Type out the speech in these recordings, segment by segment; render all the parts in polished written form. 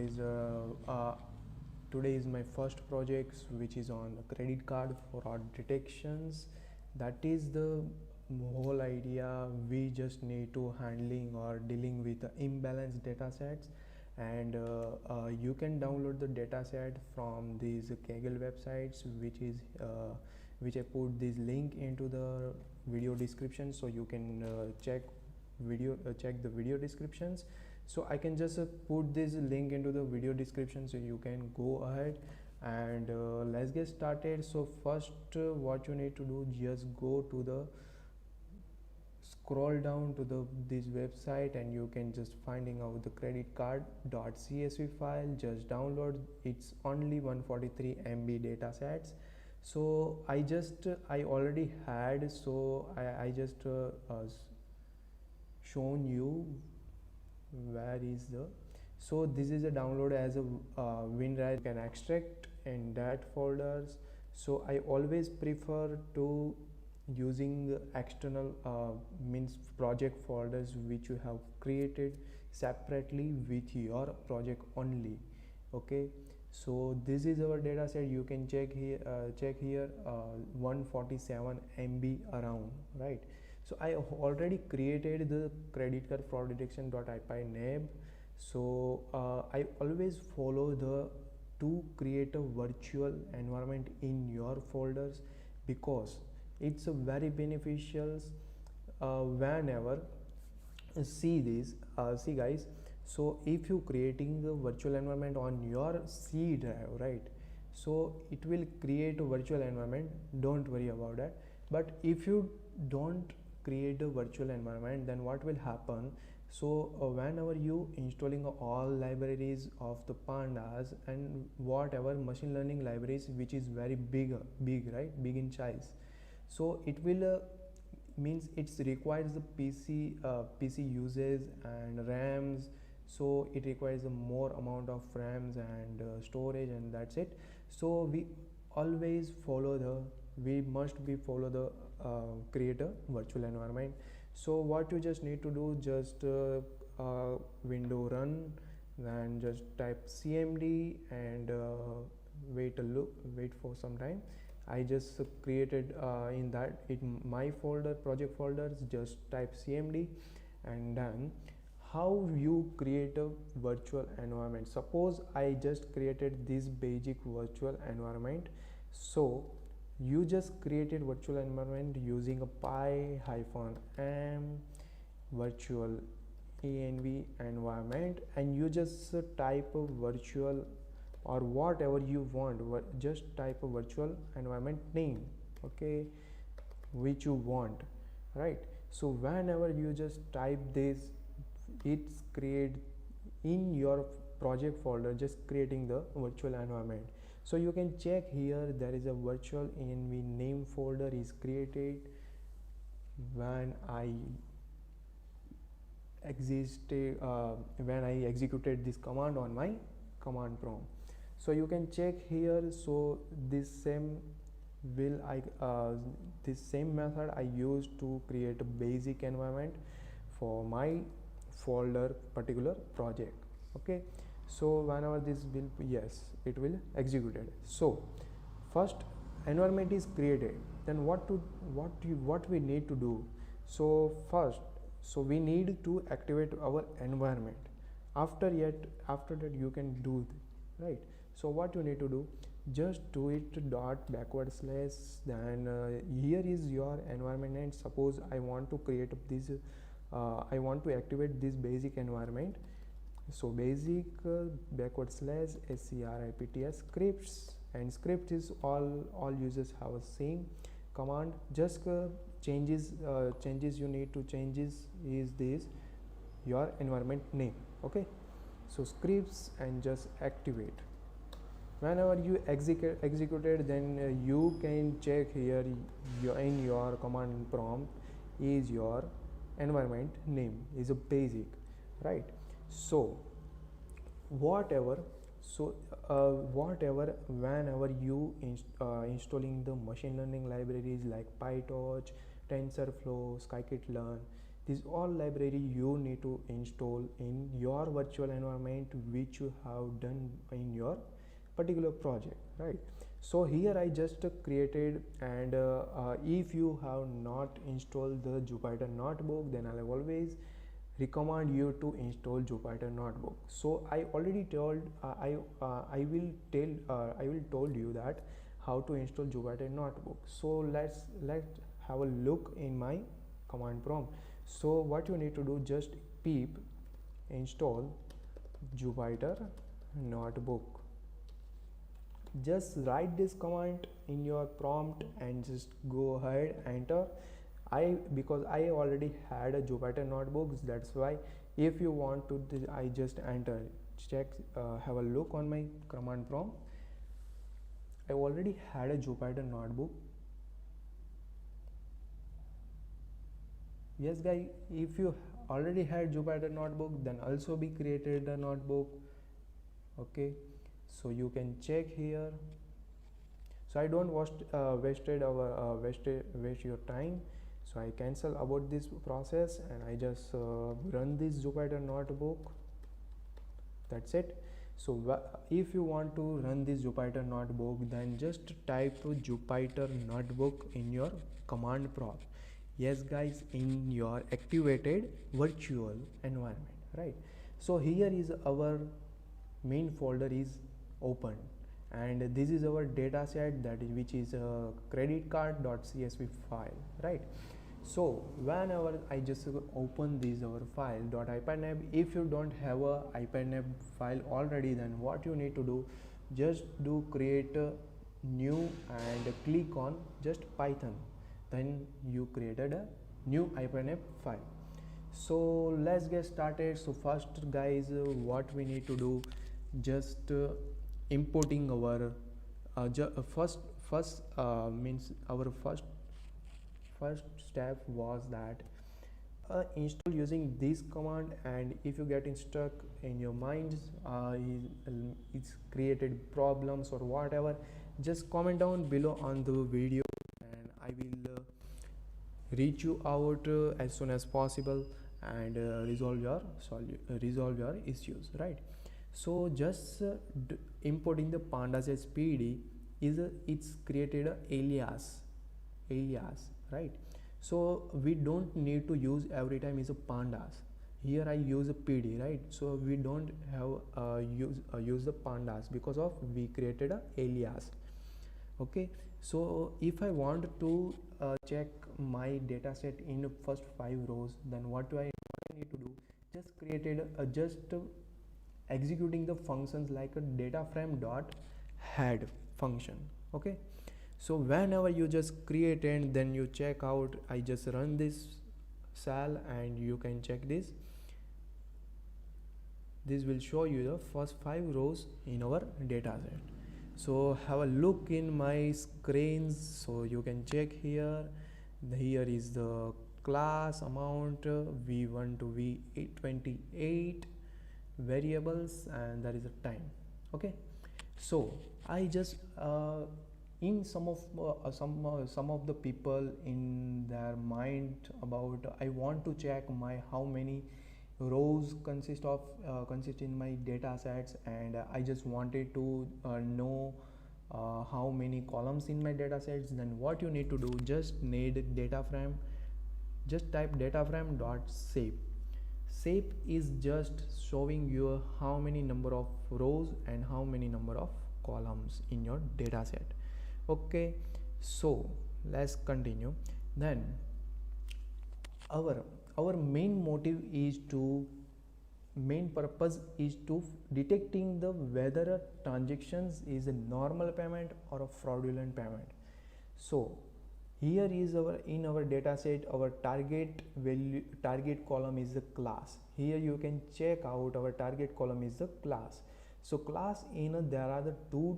is today is my first project, which is on credit card fraud detections. That is the whole idea. We just need to handling or dealing with imbalanced data sets, and you can download the data set from these Kaggle websites, which I put this link into the video description, so you can check the video descriptions. So I can just put this link into the video description, so you can go ahead and let's get started. So first, what you need to do, just go to the scroll down to this website, and you can just finding out the credit card.csv file. Just download. It's only 143 MB data sets. So I already had, so I just shown you where is the. So this is a download as a WinRAR. You can extract in that folders. So I always prefer to using external means project folders which you have created separately with your project only. Okay, so this is our data set. You can check here 147 MB around, right? So I already created the credit card fraud detection.ipynab. So I always follow the to create a virtual environment in your folders, because it's a very beneficial whenever see this see guys. So if you creating a virtual environment on your C drive, right, so it will create a virtual environment, don't worry about that. But if you don't create a virtual environment, then what will happen? So whenever you installing all libraries of the pandas and whatever machine learning libraries which is very big, right, big in size, so it will means it requires the PC uses and RAMs. So it requires a more amount of RAMs and storage, and that's it. So we always follow the create a virtual environment. So what you just need to do, just window run, then just type cmd and wait for some time. I just created in my folder, project folders, just type cmd, and then how you create a virtual environment. Suppose I just created this basic virtual environment. So you just created virtual environment using a py-m virtual env environment, and you just type a virtual or whatever you want, just type a virtual environment name, okay, which you want, right? So whenever you just type this, it's create in your project folder, just creating the virtual environment. So you can check here, there is a virtual env name folder is created when I executed this command on my command prompt. So you can check here. So this same method I used to create a basic environment for my folder particular project. Okay, so whenever this will, yes, it will executed. So first environment is created, then what we need to do. So first, so we need to activate our environment. After that you can do right. So what you need to do, just do it dot backward slash, then here is your environment, and suppose I want to create this I want to activate this basic environment. So basic backward slash scripts scripts, and script is all users have a same command. Just changes you need to changes is this your environment name. Okay, so scripts and just activate. Whenever you executed, then you can check here in your command prompt is your environment name is a basic, right? So whatever whenever you installing the machine learning libraries like PyTorch, TensorFlow, scikit-learn, This all library you need to install in your virtual environment which you have done in your particular project, right? So here I just created, and if you have not installed the Jupyter notebook, then I'll always recommend you to install Jupyter notebook. So I already told I will told you that how to install Jupyter notebook. So let's have a look in my command prompt. So what you need to do, just pip install Jupyter notebook. Just write this command in your prompt and just go ahead, enter. Because I already had a Jupyter notebooks, that's why if you want to, I just enter, check, have a look on my command prompt. I already had a Jupyter notebook. Yes guys, if you already had Jupyter notebook, then also be created a notebook. Okay, so you can check here. So I don't waste your time, so I cancel about this process and I just run this Jupyter notebook. That's it. So if you want to run this Jupyter notebook, then just type Jupyter notebook in your command prompt. Yes guys, in your activated virtual environment, right? So here is our main folder is open, and this is our data set, that is which is a credit card.csv file, right? So whenever I just open this our file .ipynab, if you don't have a ipynab file already, then what you need to do, just do create a new and click on just Python, then you created a new ipynab file. So let's get started. So first guys, what we need to do, just importing our first step was that install using this command. And if you get stuck in your mind, it's created problems or whatever, just comment down below on the video and I will reach you out as soon as possible and resolve your issues, right? So just importing the pandas as pd is it's created a alias, right? So we don't need to use every time is a pandas. Here I use a pd, right? So we don't have use the pandas because of we created a alias. Okay, so if I want to check my data set in first 5 rows, then what I need to do, just created executing the functions like a data frame dot head function. Okay, so whenever you just create and then you check out, I just run this cell and you can check this will show you the first 5 rows in our data set. So have a look in my screens, so you can check here. Here is the class amount v1 to v28 variables, and that is the time. Okay, so I just in some of the people in their mind about I want to check my how many rows consist in my data sets, and I just wanted to know how many columns in my data sets. Then what you need to do, just need data frame, just type data frame dot shape. Shape is just showing you how many number of rows and how many number of columns in your data set. Okay, so let's continue. Then our main purpose is to detecting the whether a transactions is a normal payment or a fraudulent payment. So here is in our data set, our target column is the class. Here you can check out our target column is the class. So class there are the two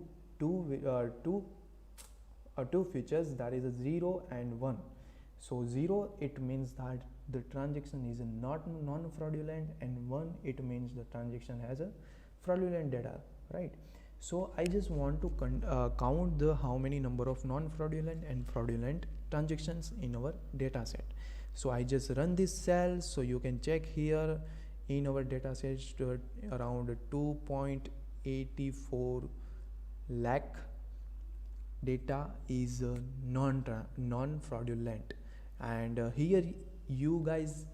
features, that is a 0 and 1. So 0 it means that the transaction is not non-fraudulent, and 1 it means the transaction has a fraudulent data, right? So I just want to count the how many number of non-fraudulent and fraudulent transactions in our data set. So I just run this cell. So you can check here in our data set around 2.84 lakh data is non fraudulent. And here you guys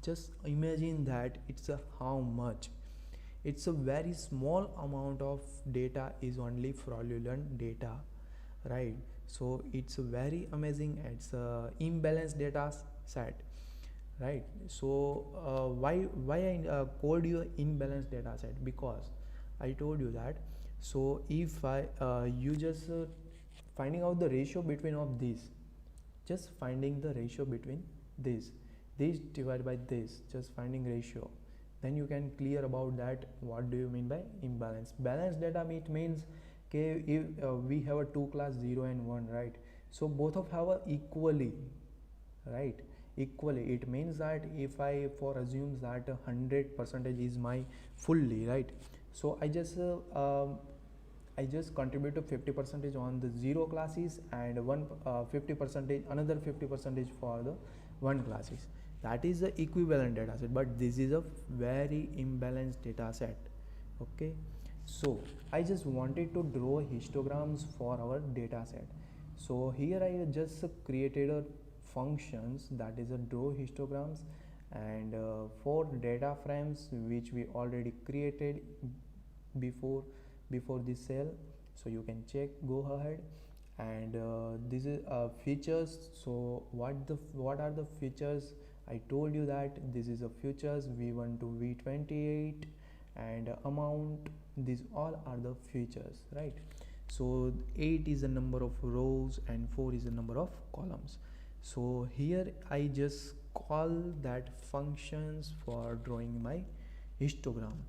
just imagine that it's a how much, it's a very small amount of data is only fraudulent data, right? So it's very amazing. It's a imbalanced data set, right? So why I called you imbalanced data set, because I told you that. So if I you just finding out the ratio between of these, just finding the ratio between this divided by this, just finding ratio, then you can clear about that what do you mean by imbalance. Balanced data means okay, if we have a two class 0 and 1, right? So both of have a equally, right? Equally, it means that if I for assumes that 100% is my fully, right? So I just contribute to 50% on the 0 classes and 50% another 50% for the 1 classes. That is the equivalent data set, but this is a very imbalanced data set. Okay, so I just wanted to draw histograms for our data set. So here I just created a functions that is a draw histograms, and for data frames which we already created before this cell. So you can check, go ahead. And this is features. So what are the features? I told you that this is a features v1 to v28 and amount, these all are the features, right? So 8 is the number of rows and 4 is the number of columns. So here I just call that functions for drawing my histogram,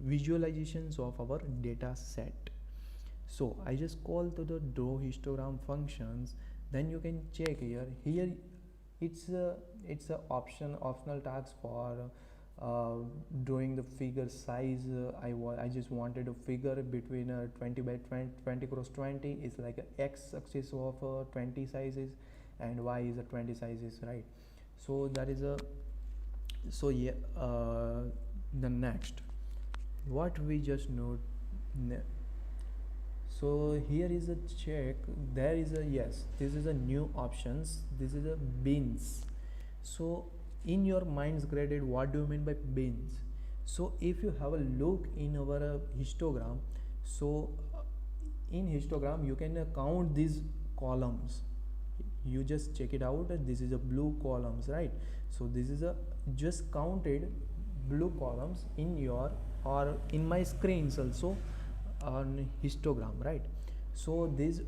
visualizations of our data set. So I just call to the draw histogram functions. Then you can check here it's a optional task for drawing the figure size. I just wanted a figure between 20 by 20 cross 20 is like a x axis of 20 sizes and y is a 20 sizes, right? So that is a, so yeah, the next what we just know. So here is a check, there is a, yes, this is a new options, this is a bins. So in your minds graded, what do you mean by bins? So if you have a look in our histogram, so in histogram you can count these columns. You just check it out, this is a blue columns, right? So this is a just counted blue columns in your or in my screens also on histogram, right? So these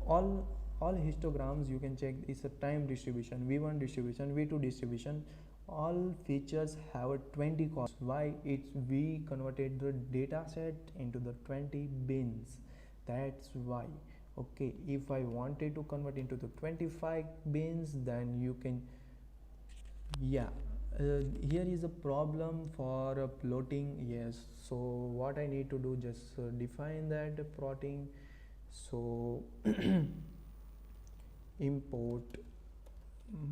all histograms you can check is a time distribution, v1 distribution, v2 distribution, all features have a 20 columns. Why? It's we converted the data set into the 20 bins, that's why. Okay, if I wanted to convert into the 25 bins, then you can, yeah, here is a problem for plotting. Yes, so what I need to do, just define that plotting. So import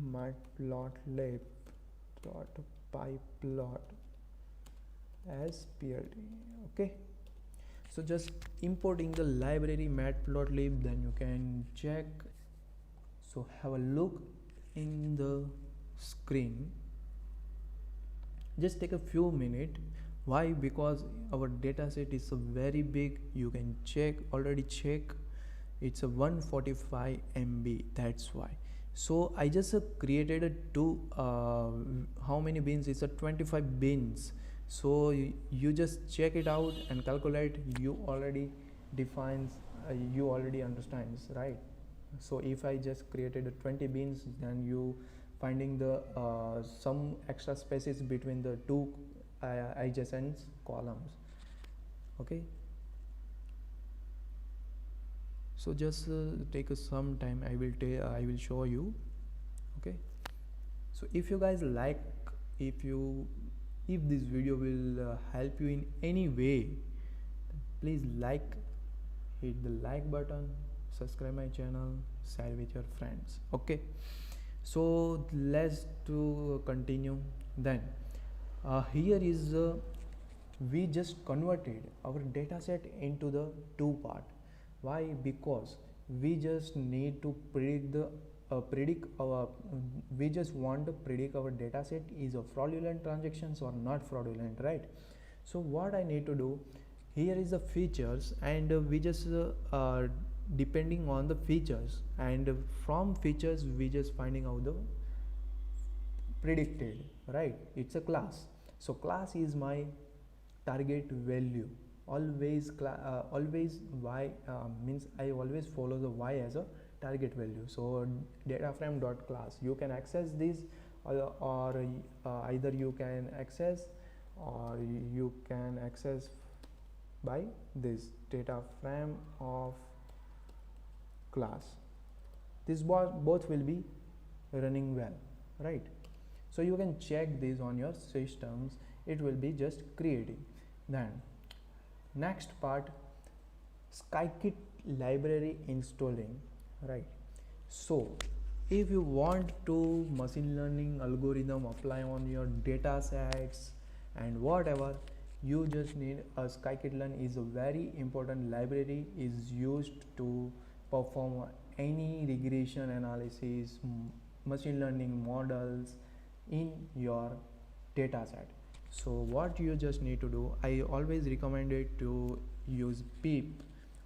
matplotlib dot pyplot as plt. Okay, so just importing the library matplotlib, then you can check. So have a look in the screen, just take a few minutes. Why? Because our data set is a very big, you can check, already check, it's a 145 MB, that's why. So I just created a how many bins? It's a 25 bins. So you just check it out and calculate, you already defines, you already understands, right? So if I just created a 20 bins, then you finding the some extra spaces between the two adjacent columns. Okay, so just take some time, I will show you. Okay, so if you guys like, if this video will help you in any way, please hit the like button, subscribe my channel, share with your friends. Okay, So let's to continue. Then here is we just converted our data set into the two part. Why? Because we just need to predict our we just want to predict our data set is a fraudulent transactions or not fraudulent, right? So what I need to do here is the features, and we just depending on the features, and from features we just finding out the predicted, right? It's a class. So class is my target value. Always always y means I always follow the y as a target value. So data frame dot class, you can access this, or either you can access, or you can access by this data frame of class. This both will be running well, right? So you can check this on your systems, it will be just creating. Then next part, Scikit library installing, right? So if you want to machine learning algorithm apply on your data sets and whatever, you just need a scikit-learn is a very important library, is used to perform any regression analysis, machine learning models in your data set. So what you just need to do, I always recommend it to use pip,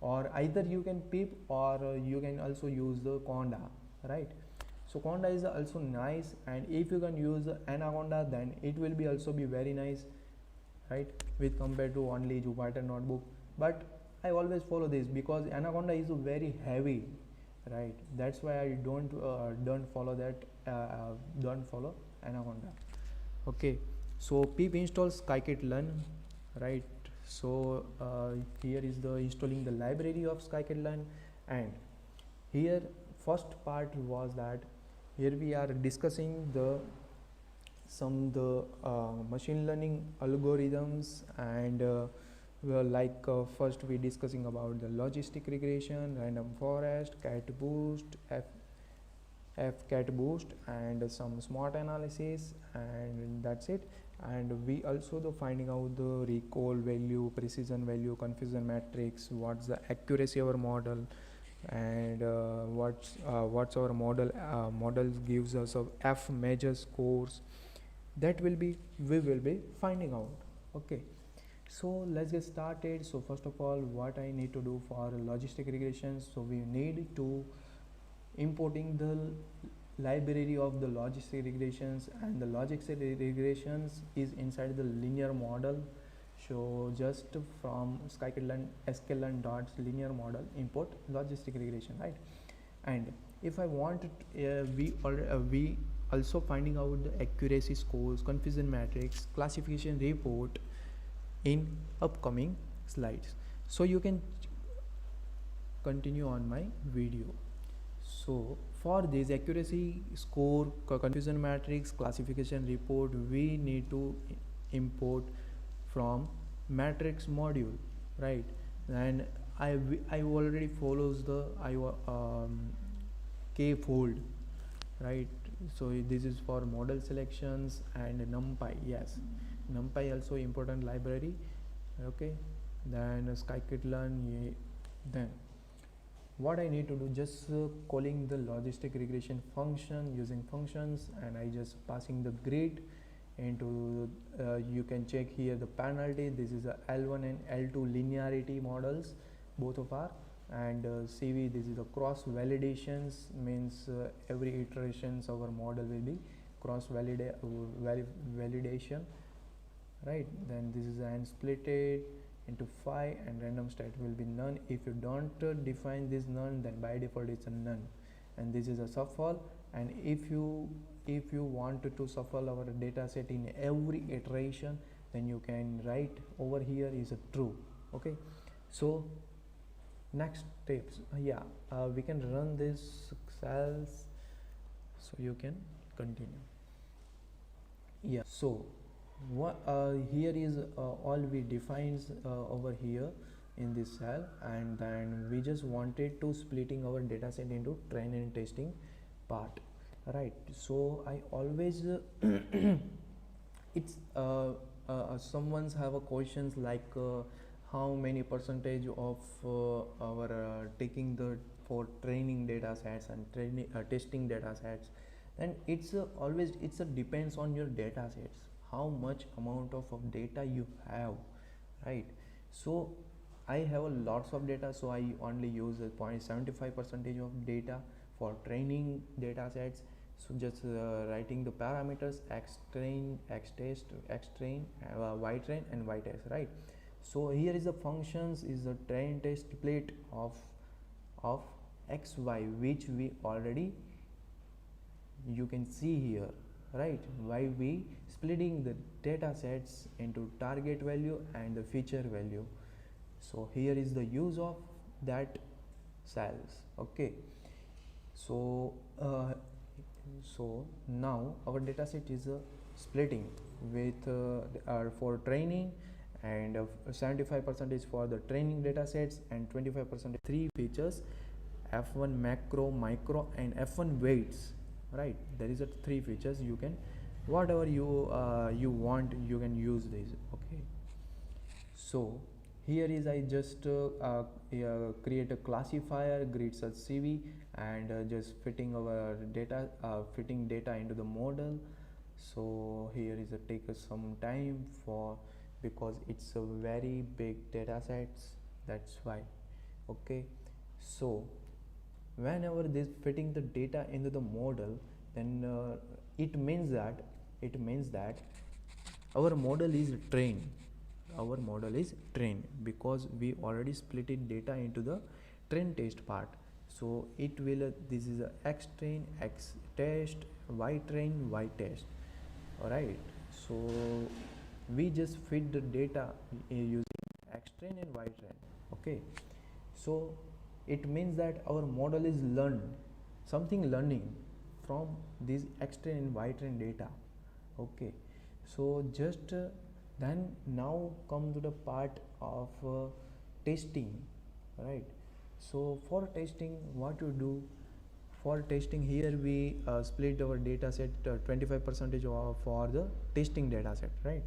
or either you can pip, or you can also use the conda, right? So conda is also nice, and if you can use anaconda, then it will be also be very nice, right, with compared to only Jupyter notebook. But I always follow this because anaconda is very heavy, right? That's why I don't follow that, don't follow anaconda. Okay, so pip installs scikit-learn, right? So here is the installing the library of scikit-learn, and here first part was that here we are discussing the machine learning algorithms, and first we discussing about the logistic regression, random forest, fcat-boost, and some smart analysis, and that's it. And we also the finding out the recall value, precision value, confusion matrix, what's the accuracy of our model, and what's our model gives us of F major scores, that will be we will be finding out. Okay, so let's get started. So first of all, what I need to do for logistic regressions, so we need to importing the library of the logistic regressions, and the logistic regressions is inside the linear model. So just from scikit-learn sklearn dot linear model import logistic regression, right? And if I want we also finding out the accuracy scores, confusion matrix, classification report in upcoming slides. So you can continue on my video. So for this accuracy score, confusion matrix, classification report, we need to import from matrix module, right? And I already follows the k fold, right? So this is for model selections, and numpy, yes, numpy also important library. Okay, then scikit-learn. Then what I need to do, just calling the logistic regression function using functions, and I just passing the grid into you can check here the penalty. This is a L1 and L2 linearity models, both of are, and CV, this is the cross validations, means every iterations our model will be cross validation, right? Then this is and split it into 5, and random state will be none. If you don't define this none, then by default it's a none, and this is a shuffle. And if you want to shuffle our data set in every iteration, then you can write over here is a true. Okay, so next steps, we can run this cells, so you can continue. Yeah, so what here is all we defines over here in this cell, and then we just wanted to splitting our data set into train and testing part. right? So I always it's someone's have a questions like how many percentage of our taking the for training data sets and training testing data sets, and it's always it's a depends on your data sets, how much amount of data you have, right? So I have a lots of data, so I only use a 0.75 percentage of data for training data sets. So just writing the parameters x train, x test, x train, y train and y test, right? So here is the functions is the train test split of xy, which we already you can see here, right? Why we splitting the data sets into target value and the feature value. So here is the use of that cells. Okay, so so now our dataset is splitting with for training, and 75% is for the training datasets and 25% three features: f1 macro, micro and f1 weights, right? There is a three features, you can whatever you want you can use these. Okay, so here is I just create a classifier grids as CV, and just fitting our data fitting data into the model. So here is a take some time for, because it's a very big data sets, that's why. Okay, so whenever this fitting the data into the model, then it means that our model is trained, our model is trained because we already split it data into the train test part. So it will this is a x train, x test, y train, y test. All right, so we just fit the data using x train and y train. Okay, so it means that our model is learned something, learning from these x train and y train data. Okay, so just then now come to the part of testing, right? So for testing, what you do for testing, here we split our data set 25% for the testing data set, right?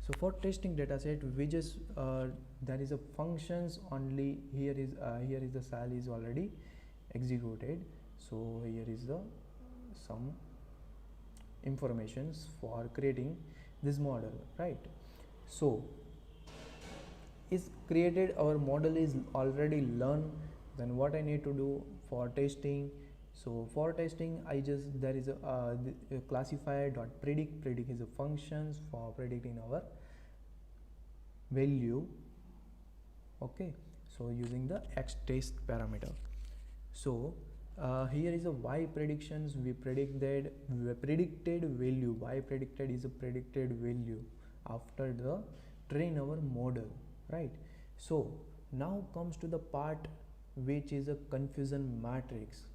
So for testing data set, we just there is a functions only. Here is the cell is already executed. So here is the some informations for creating this model, right? So is created, our model is already learned. Then what I need to do for testing? So for testing, I just there is a classifier dot predict is a functions for predicting our value. Okay, so using the x test parameter. So here is a y predictions, we predicted value, y predicted is a predicted value after the train our model, right? So now comes to the part which is a confusion matrix.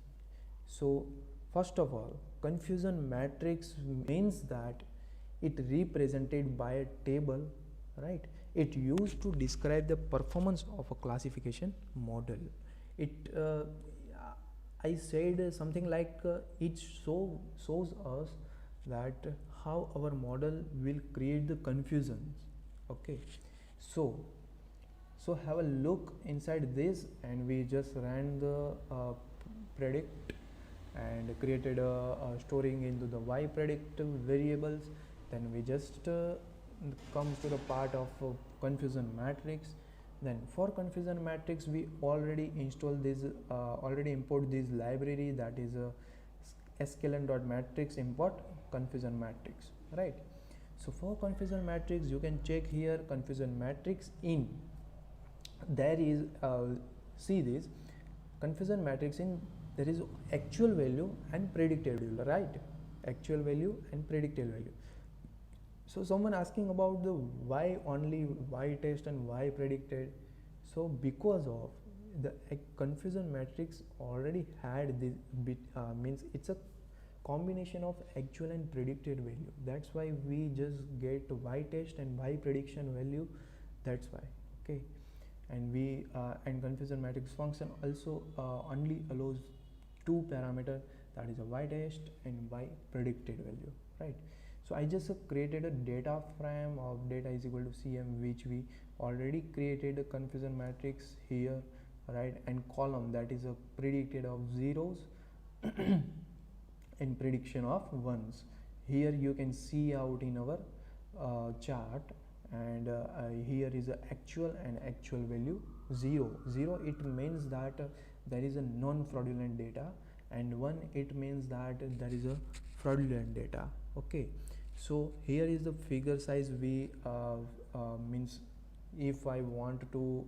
So first of all, confusion matrix means that it represented by a table, right? It used to describe the performance of a classification model. It I said something like it shows us that how our model will create the confusions. Okay, so have a look inside this, and we just ran the predict and created a storing into the y predict variables. Then we just comes to the part of confusion matrix. Then for confusion matrix, we already install this already import this library, that is sklearn.matrix import confusion matrix, right? So for confusion matrix, you can check here confusion matrix in, there is see this confusion matrix in, there is actual value and predicted value, right? Actual value and predicted value. So someone asking about the why only y test and y predicted. So because of the confusion matrix already had this bit means it's a combination of actual and predicted value, that's why we just get y test and y prediction value, that's why. Okay, and we and confusion matrix function also only allows two parameter, that is a y test and y predicted value, right? So I just created a data frame of data is equal to cm, which we already created a confusion matrix here, right? And column that is a predicted of zeros and prediction of ones. Here you can see out in our chart, and here is a actual and actual value 0. It means that there is a non-fraudulent data, and 1 it means that there is a fraudulent data. Okay, so here is the figure size. We means if I want to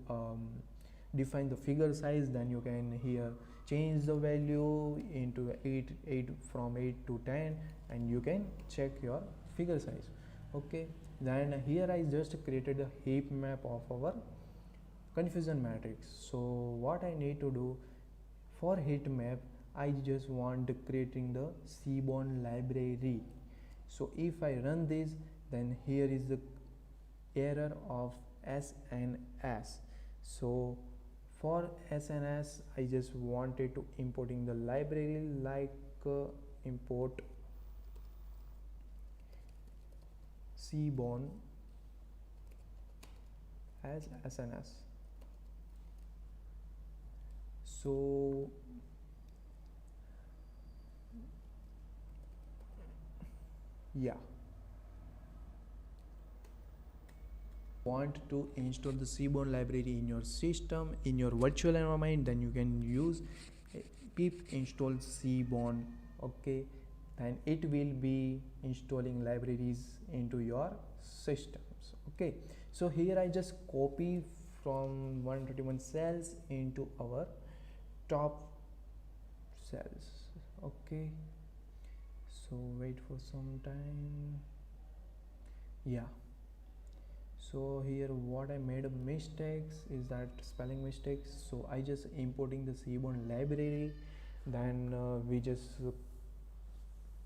define the figure size, then you can here change the value into 8 from 8 to 10, and you can check your figure size. Okay, then here I just created a heap map of our confusion matrix. So what I need to do for heat map, I just want creating the Seaborn library. So if I run this, then here is the error of SNS. So for SNS, I just wanted to importing the library, like import Seaborn as SNS. So yeah, want to install the Seaborn library in your system, in your virtual environment, then you can use pip install Seaborn. Okay, then it will be installing libraries into your systems. Okay, so here I just copy from 131 cells into our top cells. Okay, so wait for some time. Yeah, so here what I made a mistakes is that spelling mistakes. So I just importing the Seaborn library, then we just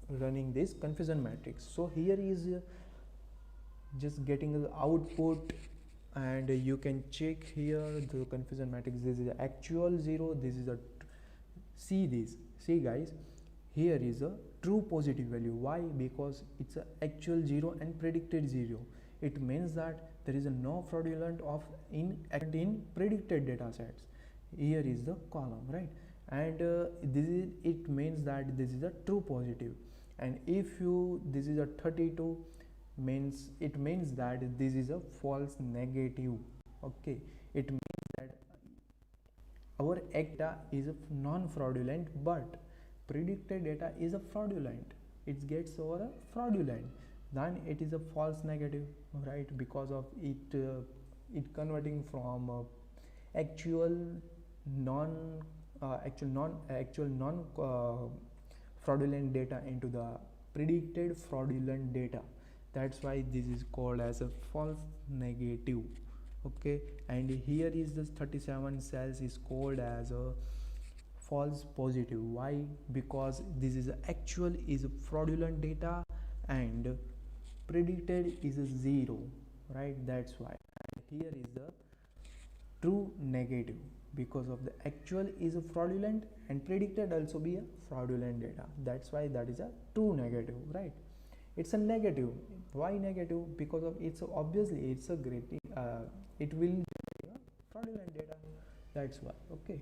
running this confusion matrix. So here is just getting the output, and you can check here the confusion matrix. This is the actual 0, this is a see guys, here is a true positive value. Why? Because it's a actual 0 and predicted 0. It means that there is a no fraudulent of in predicted data sets. Here is the column, right? And this is, it means that this is a true positive. And if you this is a 32, means it means that this is a false negative. Okay, it means that our data is a non-fraudulent, but predicted data is a fraudulent. It gets over a fraudulent, then it is a false negative, right? Because of it it converting from actual non fraudulent data into the predicted fraudulent data. That's why this is called as a false negative. Okay, and here is this 37 cells is called as a false positive. Why? Because this is actual is a fraudulent data and predicted is a 0, right? That's why. And here is the true negative, because of the actual is a fraudulent and predicted also be a fraudulent data. That's why that is a true negative, right? It's a negative. Why negative? Because of it's obviously it's a great it will be a fraudulent data. That's why. Okay,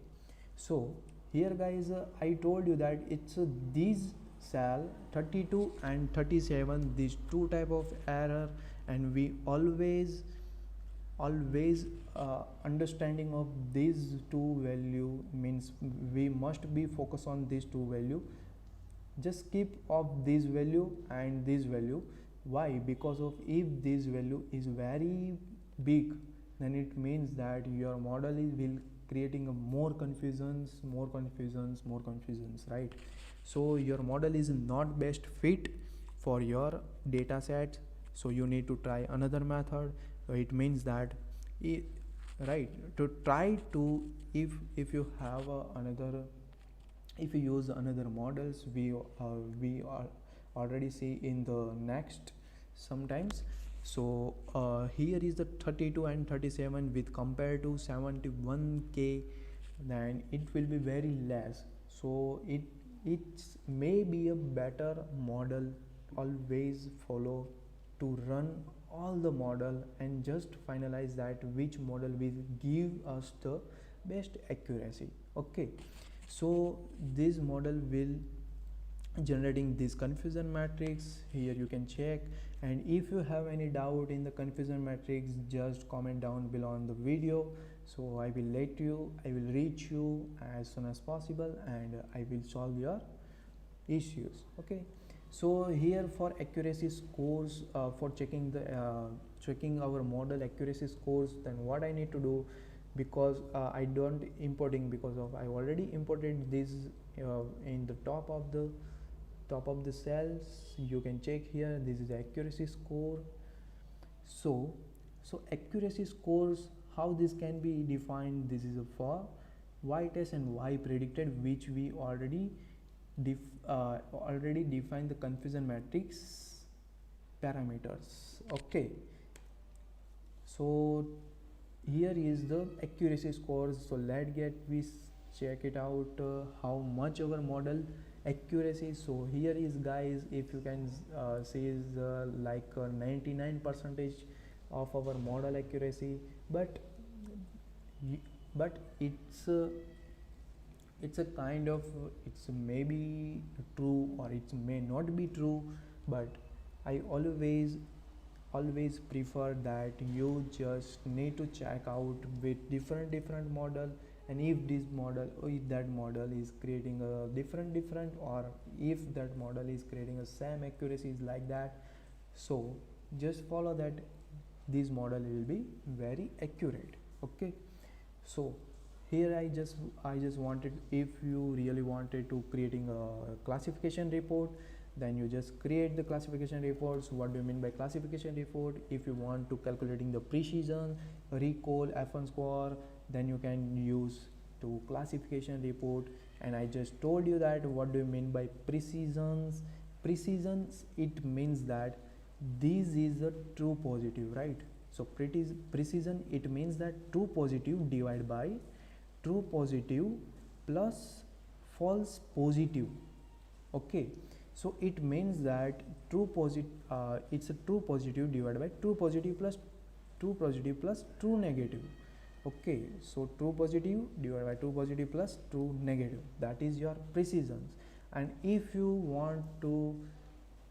so here guys, I told you that it's these cell 32 and 37, these two type of error, and we always understanding of these two value means we must be focused on these two value. Just keep off this value and this value. Why? Because of if this value is very big, then it means that your model is will creating a more confusions, right? So your model is not best fit for your data set, so you need to try another method. It means that right, to try to if you have another, if you use another models, we are already see in the next sometimes. So here is the 32 and 37 with compared to 71k, then it will be very less. So it it may be a better model. Always follow to run all the model and just finalize that which model will give us the best accuracy. Okay, so this model will generating this confusion matrix. Here you can check, and if you have any doubt in the confusion matrix, just comment down below on the video, so I will reach you as soon as possible and I will solve your issues. Okay, so here for accuracy scores, for checking our model accuracy scores, then what I need to do, because I don't importing, because of I already imported this in the top of the cells. You can check here, this is the accuracy score. So accuracy scores, how this can be defined, this is for y test and y predicted, which we already defined the confusion matrix parameters. Okay, so here is the accuracy scores. So we check it out, how much our model accuracy. So here is, guys, if you can see, is like 99% of our model accuracy, but it's a kind of, it's maybe true or it may not be true, but I always prefer that you just need to check out with different model, and if this model or if that model is creating a different, or if that model is creating a same accuracies like that, so just follow that this model will be very accurate. Okay, so here I just wanted, if you really wanted to creating a classification report, then you just create the classification reports. What do you mean by classification report? If you want to calculating the precision, recall, F1 score, then you can use to classification report. And I just told you that what do you mean by precisions. It means that this is a true positive, right? So precision, it means that true positive divided by true positive plus false positive. Okay, so it means that it's a true positive divided by true positive plus true negative. Okay, so true positive divided by true positive plus true negative, that is your precisions. And if you want to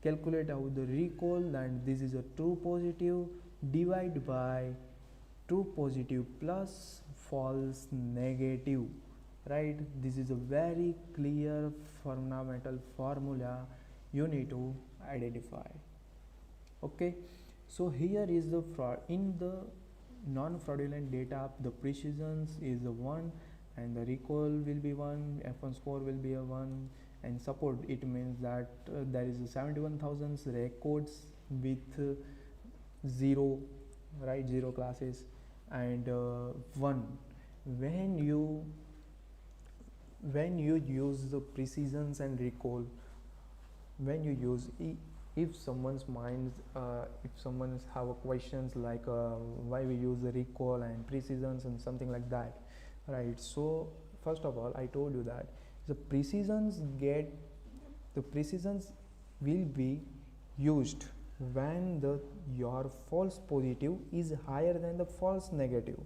calculate out the recall, then this is a true positive divided by true positive plus false negative, right? This is a very clear fundamental formula you need to identify. Okay, so here is the fraud. In the non-fraudulent data, the precisions is a 1 and the recall will be 1, F1 score will be a 1, and support, it means that there is 71,000 records with 0, right, 0 classes, and 1. When you use the precisions and recall, when you use, if someone's minds, if someone have a questions like why we use the recall and precisions and something like that, right? So first of all, I told you that the precisions will be used when your false positive is higher than the false negative,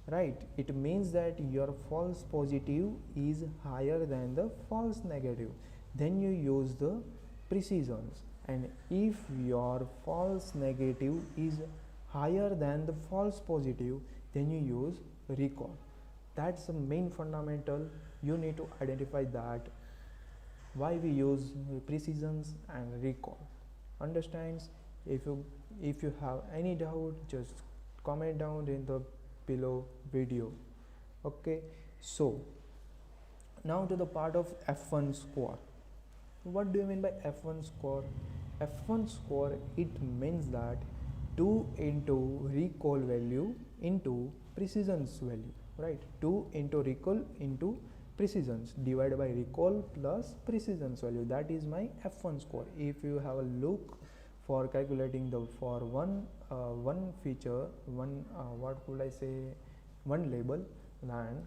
right? It means that your false positive is higher than the false negative, then you use the precisions. And if your false negative is higher than the false positive, then you use recall. That's the main fundamental. You need to identify that why we use precisions and recall. Understands? If you have any doubt, just comment down in the below video. Okay, so now to the part of F1 score. What do you mean by F1 score? F1 score, it means that 2 into recall value into precisions value, right? 2 into recall into precisions divided by recall plus precisions value, that is my F1 score. If you have a look for calculating the for one feature, what could I say, one label, then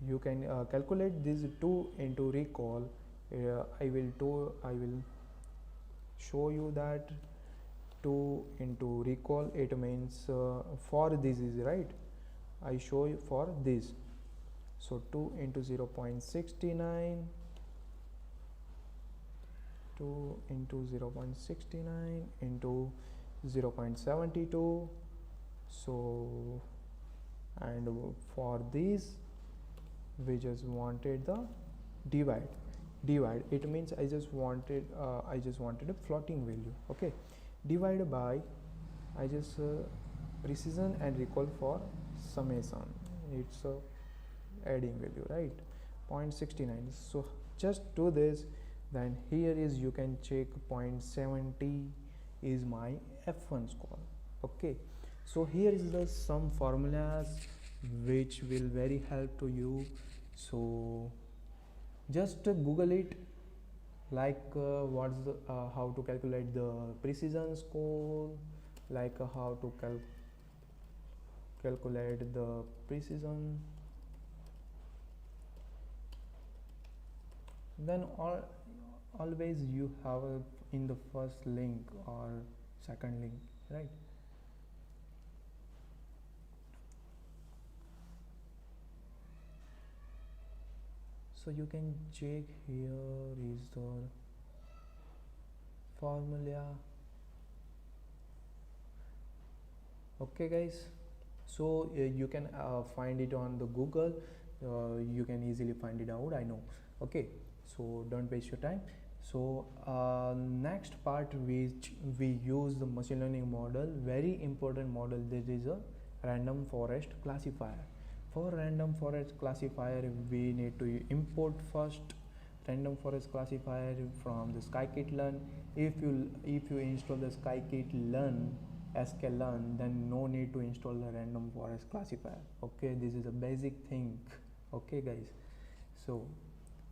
you can calculate this 2 into recall I will show you that 2 into recall, it means for this is right, I show you for this. So 2 into 0.69, 2 into 0.69 into 0.72. So, and for this we just wanted the divide. It means I just wanted a floating value. Okay, divide by, I just precision and recall for summation, it's a adding value, right? 0.69. So just do this, then here is you can check 0.70 is my F1 score. Okay, so here is the some formulas which will very help to you. So just Google it, like what's the how to calculate the precision score, like how to calculate the precision. Then always you have in the first link or second link, right? So you can check, here is the formula. Okay guys, so you can find it on the Google, you can easily find it out, I know. Okay, so don't waste your time. So next part, which we use the machine learning model, very important model, that is a random forest classifier. For random forest classifier, we need to import first random forest classifier from the scikit-learn. If you install the scikit-learn sklearn, then no need to install the random forest classifier. Okay, this is a basic thing. Okay guys, so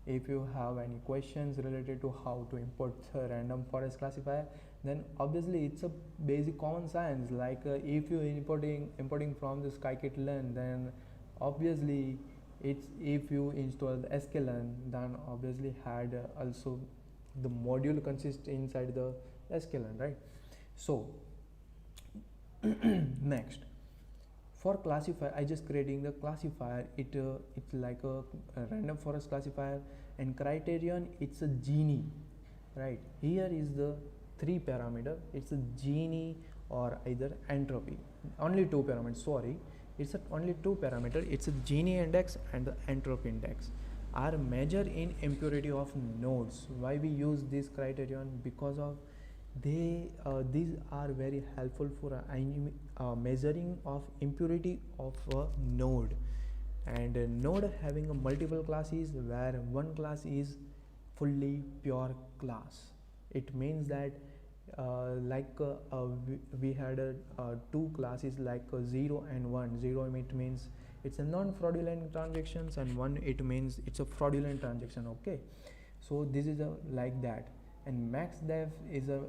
if you have any questions related to how to import the random forest classifier, then obviously it's a basic common science, like if you importing from the scikit-learn, then obviously it's, if you install the sklearn, then obviously had also the module consists inside the sklearn, right? So next, for classifier, I just creating the classifier, it's like a random forest classifier, and criterion, it's a Gini, right? Here is the 3 parameter, it's a Gini or either entropy, only 2 parameters, sorry, it's only 2 parameter, it's a Gini index and the entropy index are measured in impurity of nodes. Why we use this criterion? Because of these are very helpful for measuring of impurity of a node, and a node having a multiple classes, where one class is fully pure class. It means that we had 2 classes, like 0 and 1. 0 it means it's a non-fraudulent transactions, and 1 it means it's a fraudulent transaction. Okay, so this is a like that, and max def is a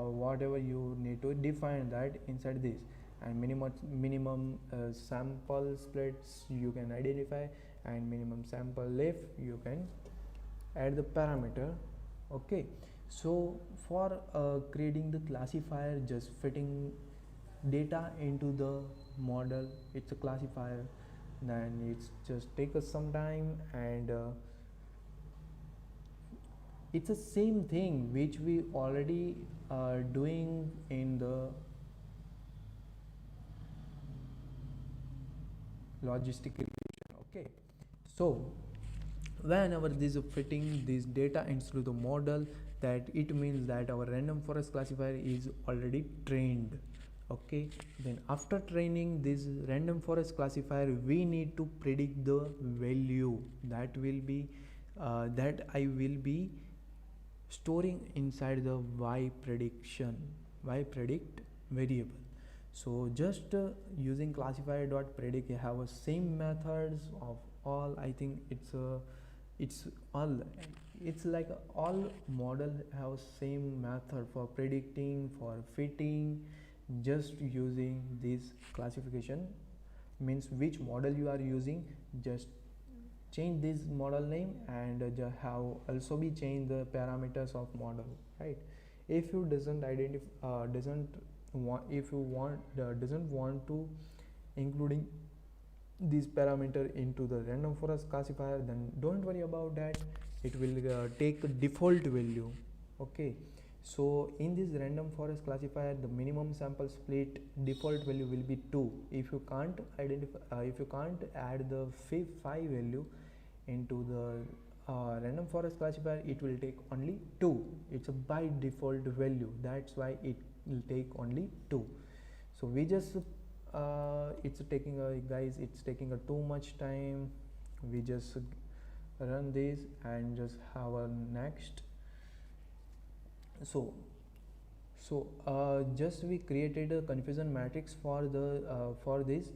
whatever you need to define that inside this, and minimum sample splits you can identify, and minimum sample left you can add the parameter. Okay, so for creating the classifier, just fitting data into the model, it's a classifier, then it's just take us some time, and it's the same thing which we already doing in the logistic regression. Okay, so whenever this is fitting this data into the model, that it means that our random forest classifier is already trained. Okay, then after training this random forest classifier, we need to predict the value that will be that I will be storing inside the y predict variable. So just using classifier.predict, you have a same methods of all. I think it's like all model have same method for predicting, for fitting. Just using this classification, means which model you are using, just change this model name, and have also be change the parameters of model, right? If you doesn't identify doesn't want if you want doesn't want to including this parameter into the random forest classifier, then don't worry about that. It will take a default value. Okay, so in this random forest classifier, the minimum sample split default value will be 2. If you can't identify if you can't add the 5 value into the random forest classifier, it will take only 2. It's a by default value, that's why it will take only 2. So we just it's taking guys, it's taking too much time. We just run this and just have a next. So just we created a confusion matrix for the for this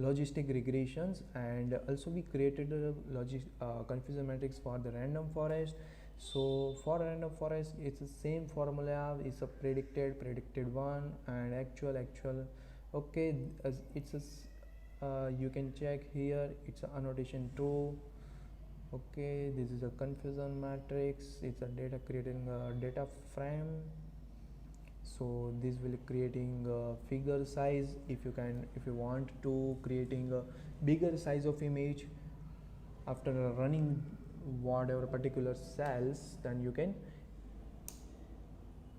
logistic regressions, and also we created a confusion matrix for the random forest. So for random forest, it's the same formula. It's a predicted one, and actual. Okay, as it's a you can check here, it's a annotation 2. Okay, this is a confusion matrix. It's a data creating a data frame. So this will creating a figure size. If you want to creating a bigger size of image after running whatever particular cells, then you can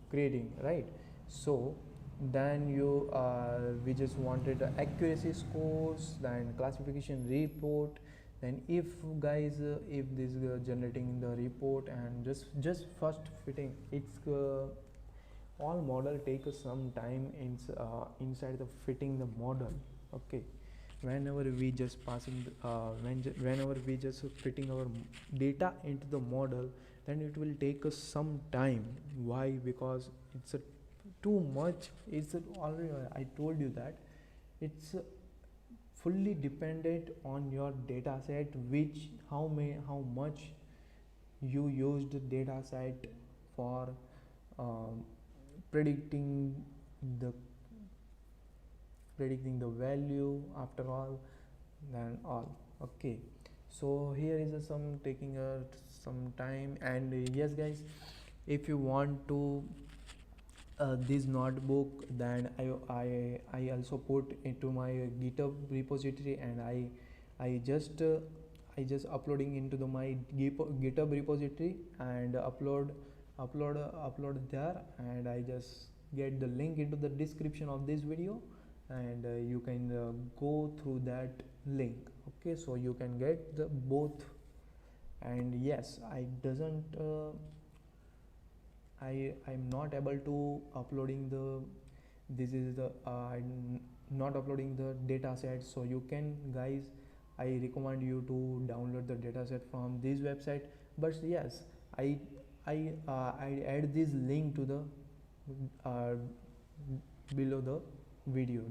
creating, right? So then you we just wanted accuracy scores, then classification report. Then if guys if this generating the report, and just first fitting, it's all model take some time inside the fitting the model. Okay, whenever we just passing whenever we just fitting our data into the model, then it will take us some time. Why? Because it's a too much. It's already I told you that it's fully dependent on your data set, which how much you used the data set for predicting the value after all, then all. Okay, so here is some taking some time. And yes guys, if you want to this notebook, then I also put into my GitHub repository, and I just uploading into the my GitHub repository, and upload there, and I just get the link into the description of this video, and you can go through that link. Okay, so you can get the both. And yes, I'm not able to uploading the this is the I'm not uploading the data set. So you can guys, I recommend you to download the data set from this website. But yes, I add this link to the below the video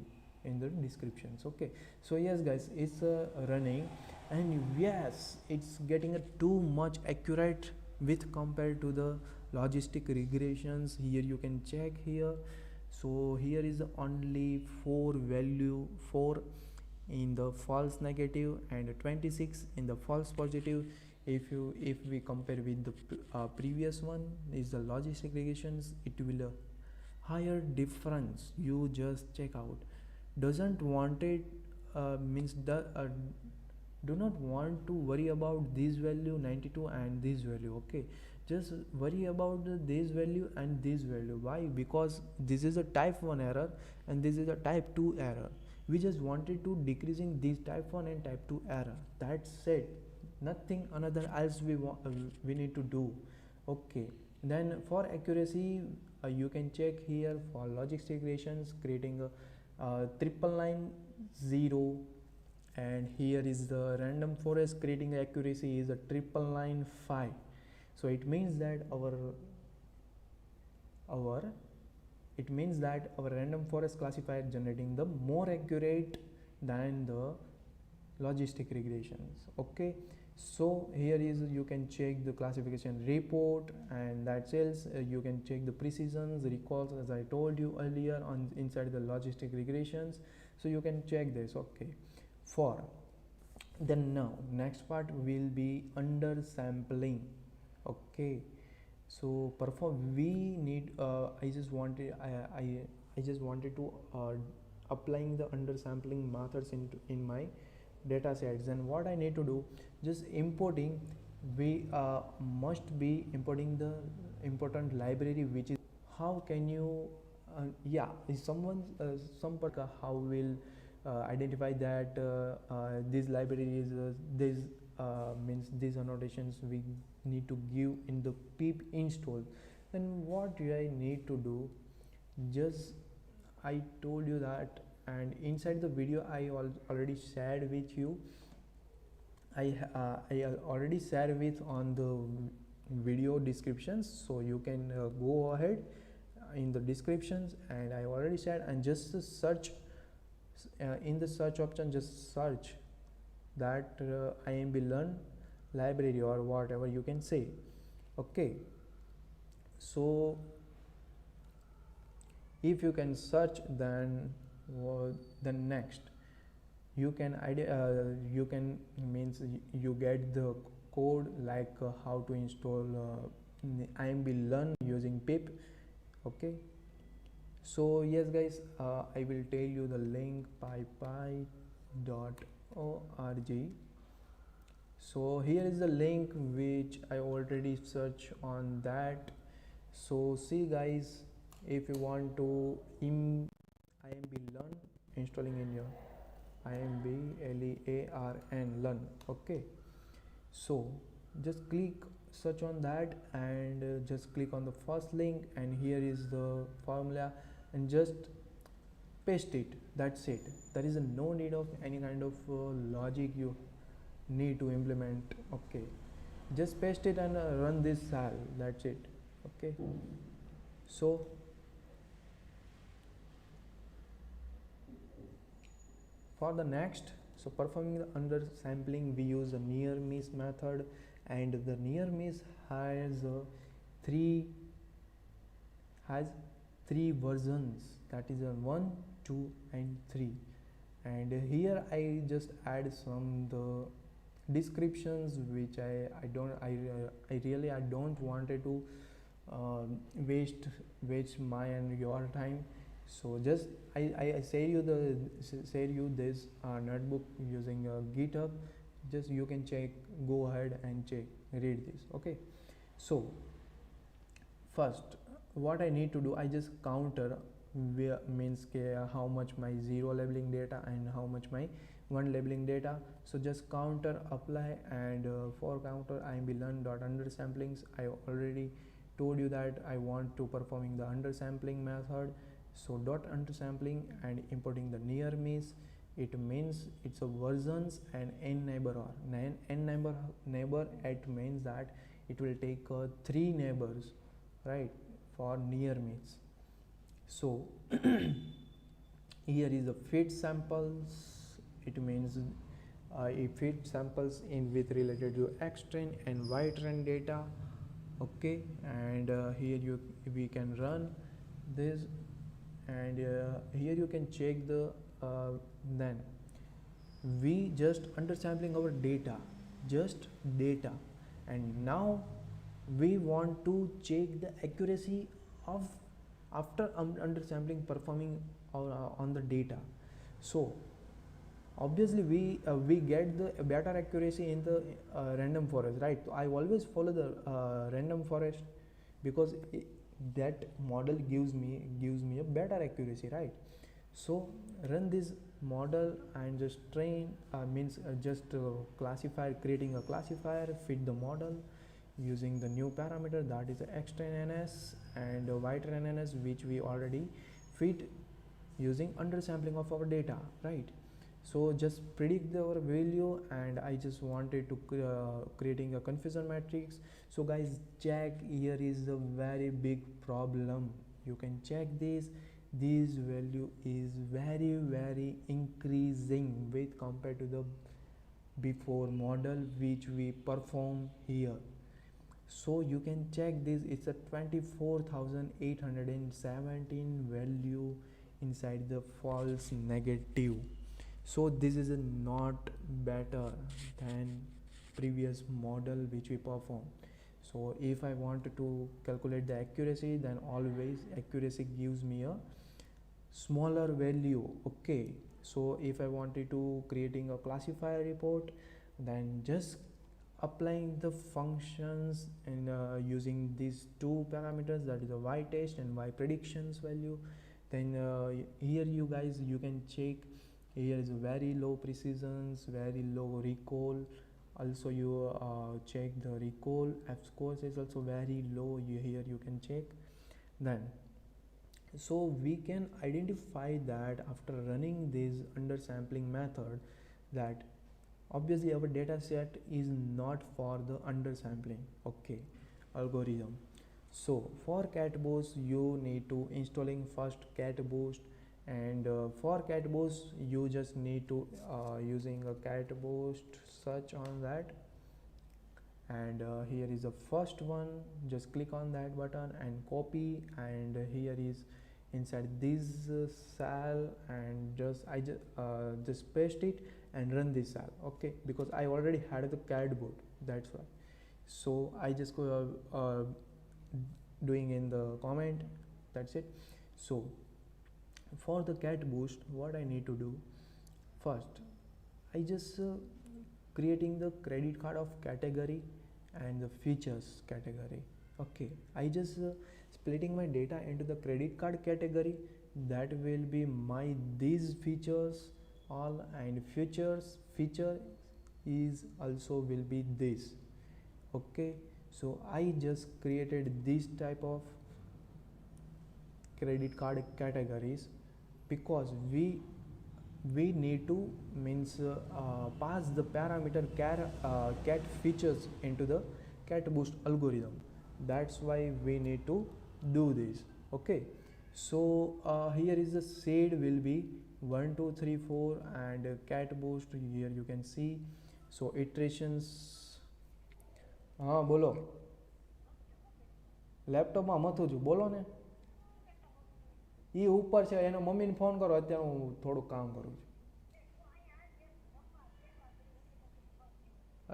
in the descriptions. Okay, so yes guys, it's running, and yes, it's getting too much accurate with compared to the logistic regressions. Here you can check here. So here is only 4 value, 4 in the false negative and 26 in the false positive. If we compare with the previous one is the logistic regressions, it will higher difference. You just check out. Doesn't want it means the do not want to worry about this value 92 and this value. Okay, just worry about this value and this value. Why? Because this is a type 1 error and this is a type 2 error. We just wanted to decreasing this type 1 and type 2 error. That's it, nothing another else we need to do. Okay, then for accuracy you can check here for logistic regressions, creating a 999 and here is the random forest, creating accuracy is a 999.5. so it means that our random forest classifier generating the more accurate than the logistic regressions. Okay, so here is you can check the classification report, and that's else you can check the precisions, recalls, as I told you earlier on inside the logistic regressions. So you can check this. Okay, for Then now next part will be undersampling. Okay, so perform we need I just wanted to applying the undersampling methods in my data sets. And what I need to do, just importing, we must be importing the important library, which is how can you yeah, is someone how will identify that this library is this means these annotations we need to give in the pip install. Then what do I need to do? Just I told you that, and inside the video I already shared with you. I already shared with on the video descriptions, so you can go ahead in the descriptions, and I already shared. And just search in the search option, just search that IMB Learn library or whatever you can say. Okay, so if you can search, then next you can you can means you get the code like how to install IMB Learn using pip. Okay, so yes guys, I will tell you the link pypy.org. So here is the link which I already searched on that. So see guys, if you want to IMB Learn installing in your IMB Learn. Okay, so just click search on that, and just click on the first link, and here is the formula, and just paste it. That's it. There is no need of any kind of logic you need to implement. Okay, just paste it and run this cell. That's it. Okay, so for the next, so performing the undersampling, we use a near miss method, and the near miss has three versions, that is a 1, 2 and 3. And here I just add some the descriptions which I don't wanted to waste my and your time. So just I share you this notebook using GitHub. Just you can check, go ahead and check, read this. Okay, so first what I need to do, I just counter where means how much my 0 labeling data and how much my 1 labeling data. So just counter apply, and for counter IMB Learn dot undersamplings, I already told you that I want to performing the undersampling method. So dot undersampling and importing the near miss, it means it's a versions and n neighbor, or n neighbor it means that it will take 3 neighbors, right, for near miss. So here is a fit samples, it means it fit samples in with related to X trend and Y trend data. Okay, and here we can run this, and here you can check the then we just undersampling our data, just data, and now we want to check the accuracy of after undersampling performing on the data. So obviously we get the better accuracy in the random forest, right? So I always follow the random forest because that model gives me a better accuracy, right? So run this model and just train means just classifier, creating a classifier, fit the model using the new parameter, that is xtrainNS and ytrainNS, which we already fit using undersampling of our data, right? So just predict our value, and I just wanted to creating a confusion matrix. So guys, check, here is a very big problem. You can check this value is very increasing with compared to the before model which we perform here. So you can check this, it's a 24,817 value inside the false negative. So this is not better than previous model which we perform. So if I want to calculate the accuracy, then always accuracy gives me a smaller value. Okay, so if I wanted to creating a classifier report, then just applying the functions and using these two parameters, that is a y test and y predictions value, then here you guys you can check. Here is very low precisions, very low recall. Also you check the recall f scores is also very low. Here you can check. Then so we can identify that after running this undersampling method, that obviously our data set is not for the undersampling, okay, algorithm. So for CatBoost you need to installing first CatBoost, and for CatBoost you just need to using a CatBoost, search on that, and here is the first one. Just click on that button and copy, and here is inside this cell, and just paste it and run this cell, okay, because I already had the CatBoost, that's why. So I just go doing in the comment, that's it. So for the CatBoost, what I need to do first, I just creating the credit card of category and the features category, okay. I just splitting my data into the credit card category, that will be my these features all, and feature is also will be this, okay. So I just created this type of credit card categories because we need to means pass the parameter cat features into the CatBoost algorithm. That's why we need to do this, okay. So here is the shade will be 1 2 3 4, and CatBoost here you can see. So iterations, હા બોલો, લેપટોપમાં મથું છું, બોલો ને. એ ઉપર છે, એનો મમ્મીને ફોન કરો, અત્યારે હું થોડુંક કામ કરું છું.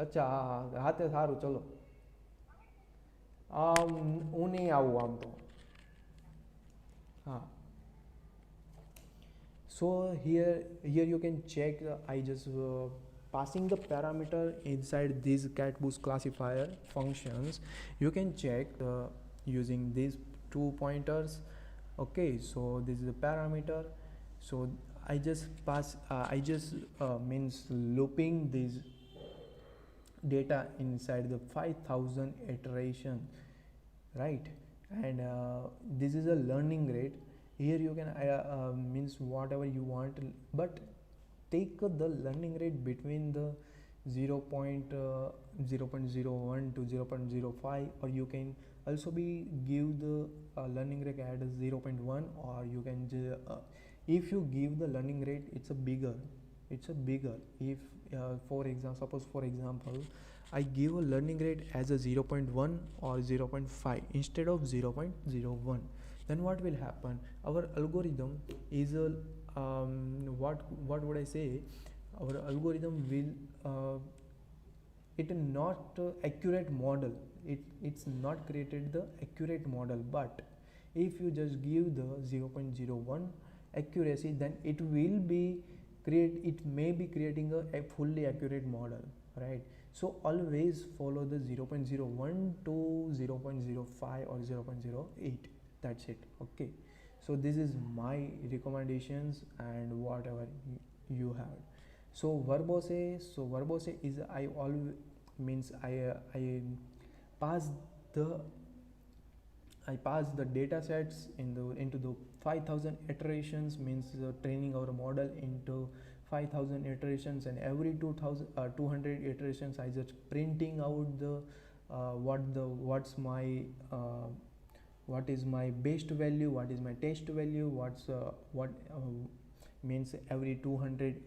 અચ્છા હા હા હા તે સારું ચલો. હું નહીં આવું આમ તો. હા. So here you can check. I just passing the parameter inside these CatBoost classifier functions. You can check using these two pointers, okay. So this is a parameter. So I just pass I just means looping this data inside the 5000 iteration, right. And this is a learning rate. Here you can means whatever you want, but take the learning rate between the 0.01 to 0.05, or you can also be give the learning rate at 0.1, or you can if you give the learning rate, it's a bigger if for example I give a learning rate as a 0.1 or 0.5 instead of 0.01, then what will happen? Our algorithm is a what would I say? Our algorithm will it not accurate model. It's not created the accurate model. But if you just give the 0.01 accuracy, then it will be it may be creating a fully accurate model, right. So always follow the 0.01 to 0.05 or 0.08, that's it, okay. So this is my recommendations and whatever you have. So verbose is I always means I pass the data sets into the 5000 iterations, means training our model into 5000 iterations, and every 200 iterations I just printing out the what is my best value, what is my test value, what means every 200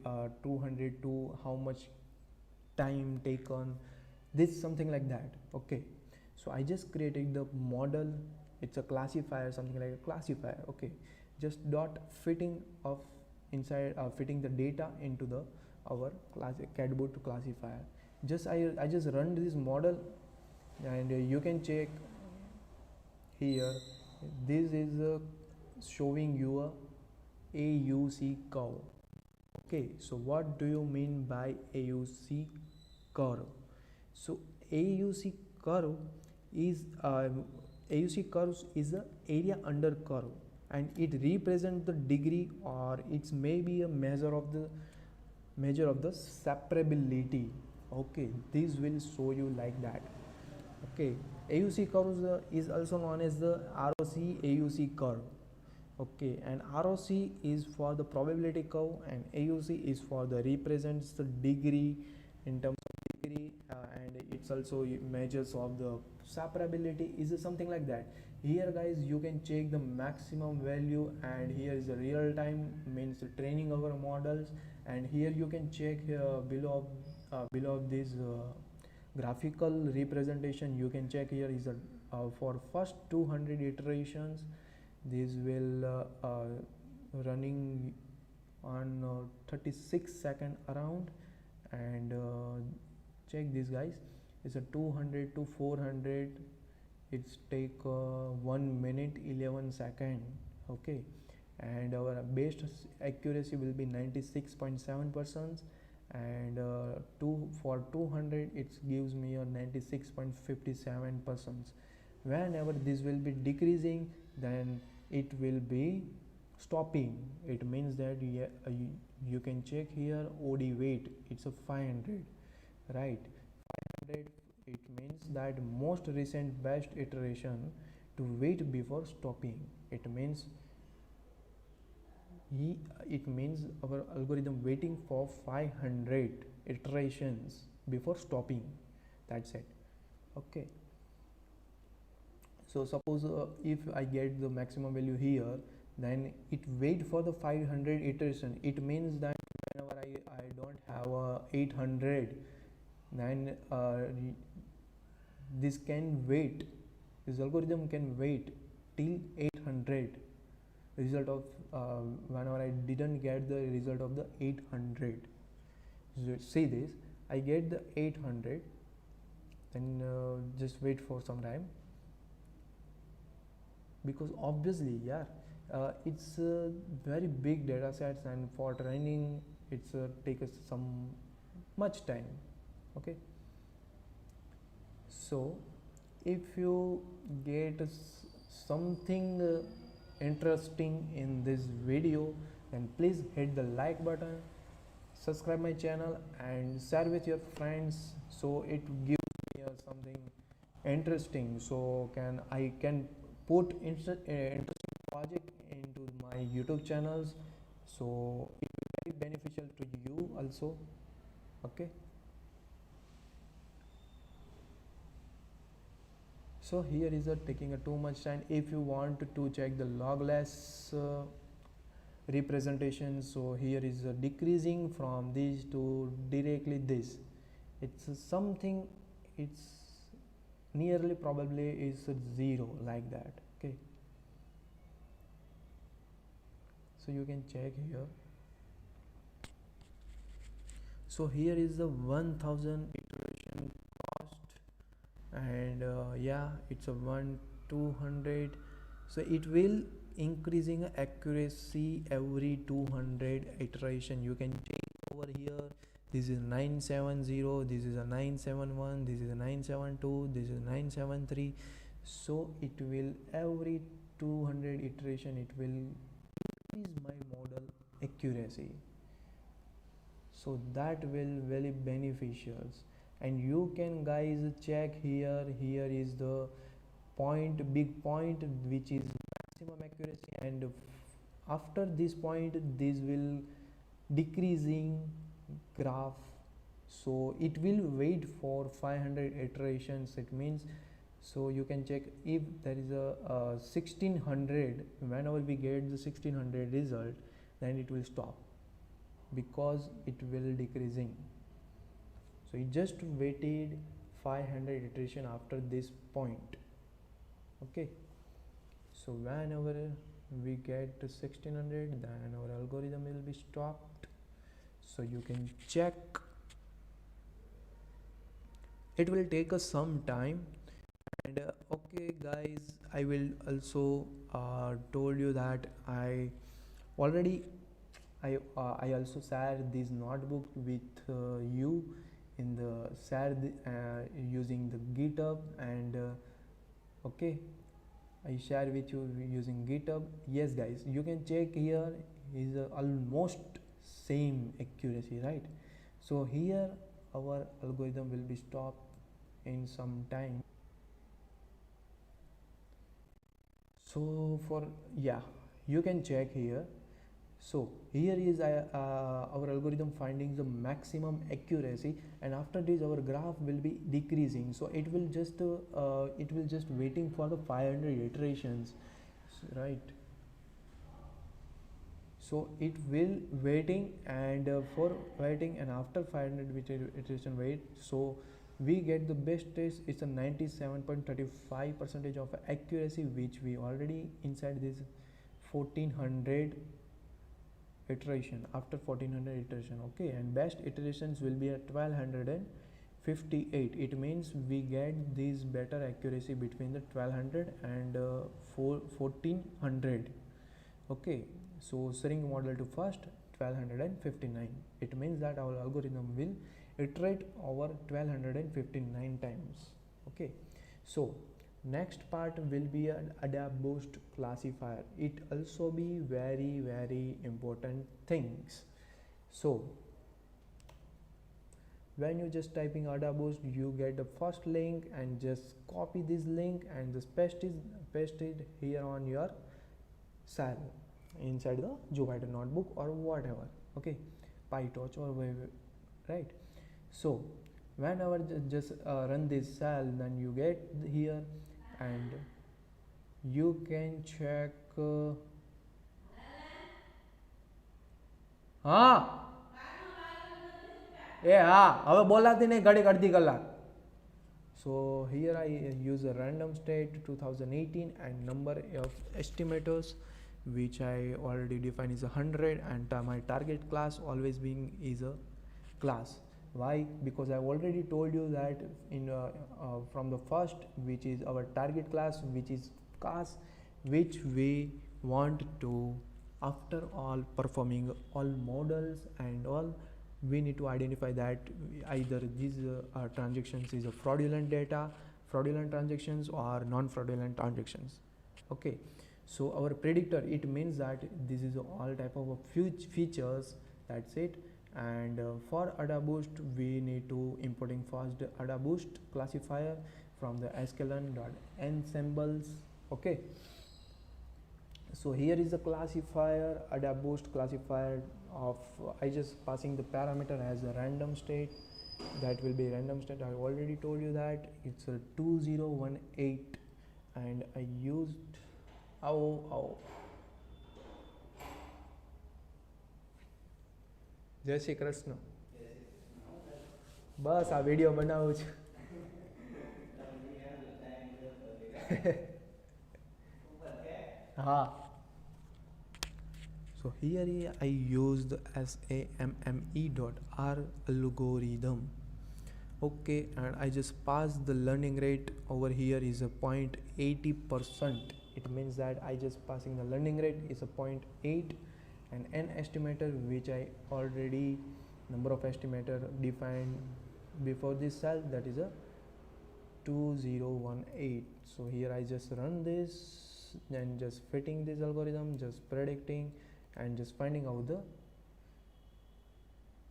to how much time taken, this something like that, okay. So I just created the model. It's a classifier, something like a classifier, okay. Just dot fitting of inside fitting the data into the our CADBOT classifier. I just run this model, and you can check here. This is showing you a AUC curve. Okay, so what do you mean by AUC curve? So AUC curve is a area under curve, and it represents the degree, or it's maybe a measure of the separability. Okay, this will show you like that. Okay, AUC curve is also known as the ROC AUC curve. Okay, and ROC is for the probability curve, and AUC is for the represents the degree in terms of degree, and it's also measures of the separability, is something like that. Here guys, you can check the maximum value, and here is the real time, means training our models, and here you can check below this graphical representation. You can check here is for first 200 iterations. This will running on 36 second around, and check this guys, it's a 200 to 400, it's take 1 minute 11 second. Okay, and our best accuracy will be 96.7%, and for 200 it gives me a 96.57%. Whenever this will be decreasing, then it will be stopping. It means that you can check here OD weight, it's a 500, right? 500, it means that most recent best iteration to wait before stopping. It means our algorithm waiting for 500 iterations before stopping. That's it. Okay, so suppose if I get the maximum value here, then it wait for the 500 iteration. It means that whenever I don't have 800, then this algorithm can wait till 800 result of whenever I didn't get the result of the 800. So see this, I get the 800, then just wait for some time, because obviously it's very big data sets, and for training it's take us some much time. Okay, so if you get something interesting in this video, then please hit the like button, subscribe my channel, and share with your friends, so it gives me something interesting, so I can put interesting project into my YouTube channels, so it will be beneficial to you also. Okay, so here is taking too much time. If you want to check the logless representation, so here is decreasing from this to directly this. It's something, it's nearly probably is 0 like that. Okay, so you can check here. So here is the 1000 iteration cost, and it's a 200. So it will increasing accuracy every 200 iteration. You can check over here, this is 970, this is a 971, this is a 972, this is 973. so it will every 200 iteration it will increase my model accuracy, so that will very beneficial. And you can guys check here is the big point, which is maximum accuracy, and after this point this will decreasing graph, so it will wait for 500 iterations. It means, so you can check if there is a 1600, whenever we get the 1600 result, then it will stop, because it will decreasing. So it just waited 500 iteration after this point. Okay, so whenever we get 1600, then our algorithm will be stopped. So you can check. It will take us some time. And okay guys, I will also told you that already I also share this notebook with you in the using the GitHub, and okay, I share with you using GitHub. Yes guys, you can check here is almost same accuracy, right? So here our algorithm will be stopped in some time. So for, yeah, you can check here. So here is our algorithm finding the maximum accuracy, and after this our graph will be decreasing. So it will just waiting for the 500 iterations, right? So it will waiting, and for waiting, and after 500 iteration wait, so we get the best test. It's a 97.35% of accuracy, which we already inside this 1400 iteration, after 1400 iteration. Okay, and best iterations will be at 1258. It means we get this better accuracy between the 1200 and 1400. Okay, so setting model to first 1259, it means that our algorithm will iterate over 1259 times. Okay, so next part will be an AdaBoost classifier. It also be very important things. So when you just typing AdaBoost, you get the first link, and just copy this link and just paste it here on your cell inside the Jupyter notebook or whatever. Okay, PyTorch or whatever, right? So whenever just run this cell, then you get here, and you can check હા એ હા હવે બોલાતી નહીં ઘડીક અડધી કલાક. So here I use a random state 2018 and number of estimators, which I already define is 100, and my target class always being is a class. Why? Because I already told you that in from the first, which is our target class, which is class which we want to, after all performing all models and all, we need to identify that either these transactions is a fraudulent transactions or non-fraudulent transactions. Okay, so our predictor, it means that this is all type of features, that's it. And for AdaBoost, we need to importing first AdaBoost classifier from the sklearn.ensembles. Okay, so here is the classifier, AdaBoost classifier of I just passing the parameter as a random state. That will be random state. I already told you that it's a 2018, and I used જય શ્રી કૃષ્ણ. બસ આ video બનાવું છું. હા. So here I used SAMME.R algorithm. Okay, and I just passed the learning rate over here is a 0.80%. It means that I just passing the learning rate is a 0.8, and n estimator, which I already number of estimator defined before this cell, that is a 2018. So here I just run this, then just fitting this algorithm, just predicting, and just finding out the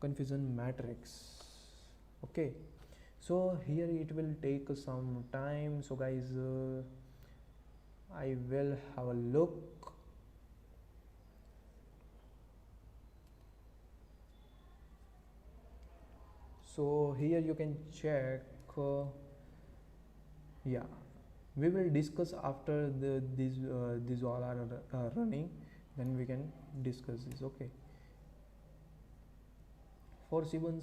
confusion matrix. Okay, so here it will take some time. So guys, I will have a look. So here you can check. Yeah, we will discuss after these all are running, then we can discuss this. Okay, for Seaborn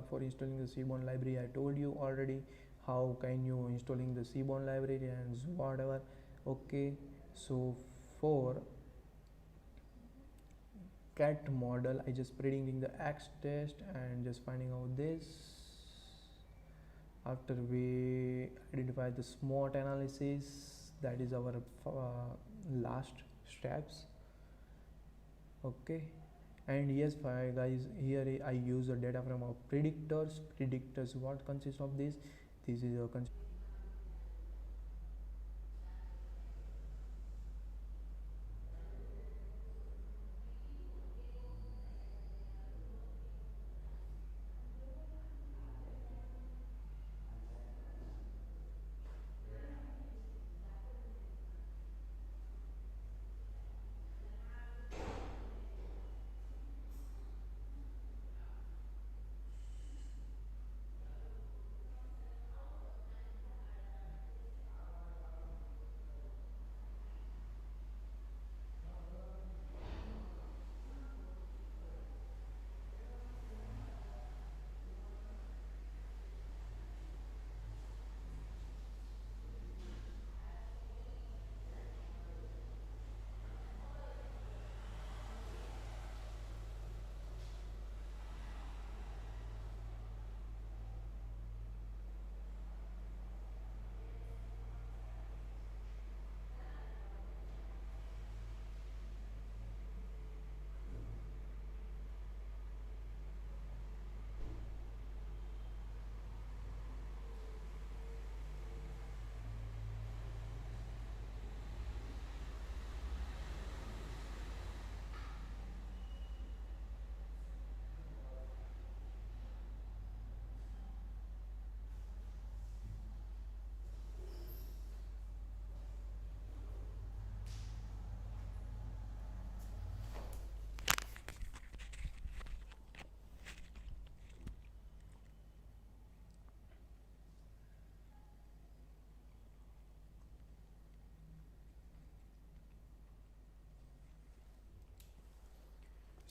for installing the Seaborn library, I told you already how can you installing the Seaborn library and whatever. Okay, so for cat model, I just predicting the X test and just finding out this. After we identify the SMOT analysis, that is our last steps. Okay, and yes guys, here I use the data from our predictors. What consists of this is a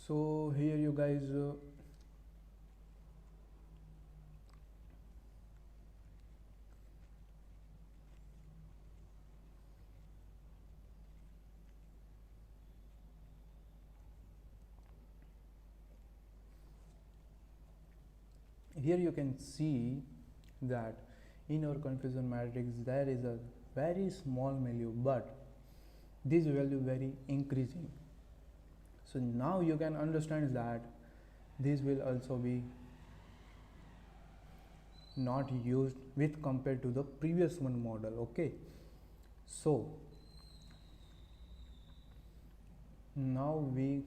so here you guys here you can see that in our confusion matrix there is a very small value, but this value very increasing. So now you can understand that this will also be not used with compared to the previous one model. Okay, so now we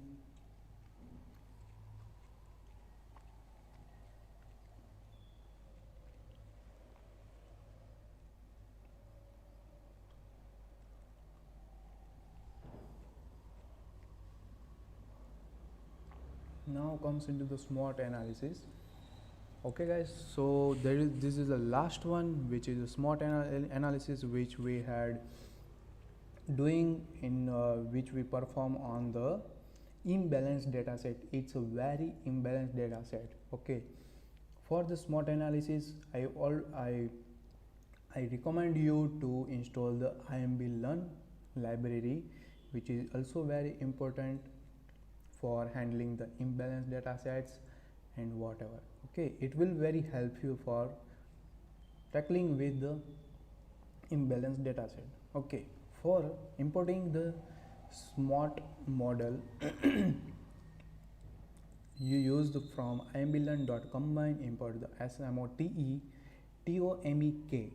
now comes into the SMOT analysis. Okay guys, so this is the last one, which is a SMOT analysis, which we had doing in which we perform on the imbalanced data set. It's a very imbalanced data set. Okay, for the SMOT analysis I recommend you to install the IMB Learn library, which is also very important for handling the imbalanced data sets and whatever. Okay, it will very help you for tackling with the imbalanced data set. Okay, for importing the SMOT model you use from imblearn.combine, import the SMOTE TOMEK.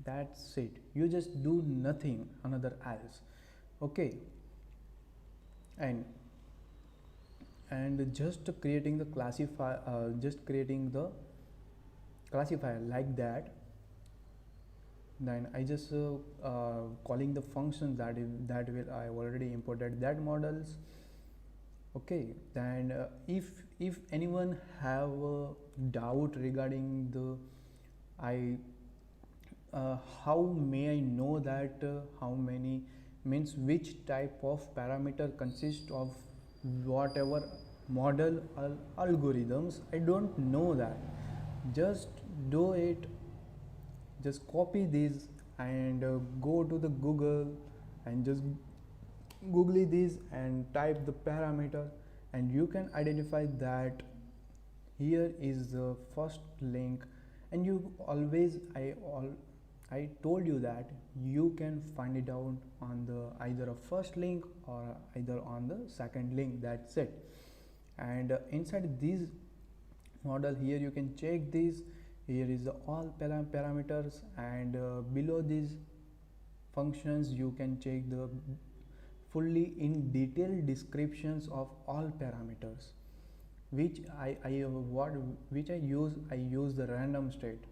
That's it. You just do nothing another else. Okay, and just creating the classifier like that. Then I just calling the functions that will I already imported that models. Okay, then if anyone have a doubt regarding the how may I know that how many means which type of parameter consists of whatever model algorithms, I don't know that. Just do it, just copy this and go to the Google and just google this and type the parameter, and you can identify that here is the first link. And you always I told you that you can find it out on the either a first link or either on the second link, that's it. And inside this model here you can check this, here is the all parameters, and below these functions you can check the fully in detailed descriptions of all parameters, which I use the random state.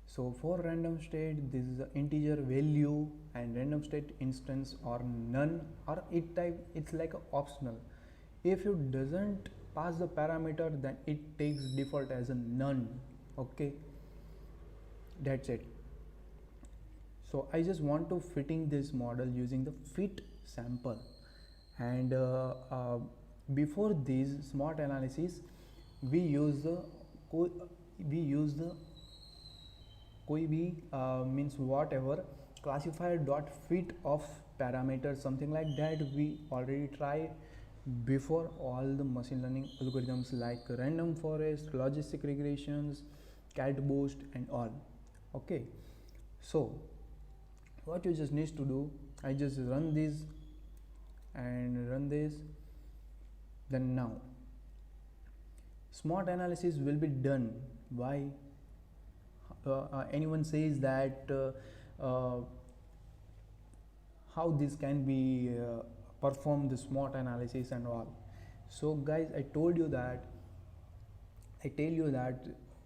So for random state, this is the integer value, and random state instance or none, or it's like a optional. If it doesn't pass the parameter, then it takes default as a none. Okay, that's it. So I just want to fitting this model using the fit sample, and before this smart analysis we use the koi bhi means whatever classifier dot fit of parameters, something like that. We already tried before all the machine learning algorithms like random forest, logistic regressions, cat boost and all. Okay, so what you just need to do, I just run this and run this, then now smart analysis will be done. Why anyone says that how this can be perform the smart analysis and all. So guys, I tell you that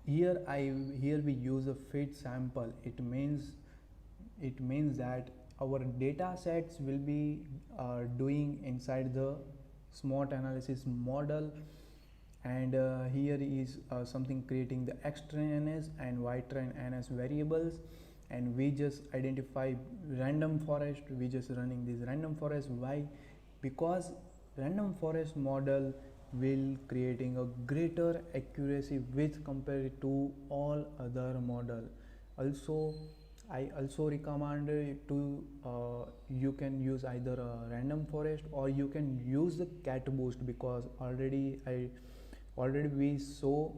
here we use a fit sample. It means that our data sets will be doing inside the smart analysis model, and here is something creating the xtrain ns and ytrain ns variables, and we just identify random forest. We just running this random forest. Why? Because random forest model will creating a greater accuracy with compared to all other model. Also I also recommend to you can use either a random forest or you can use the cat boost, because already we saw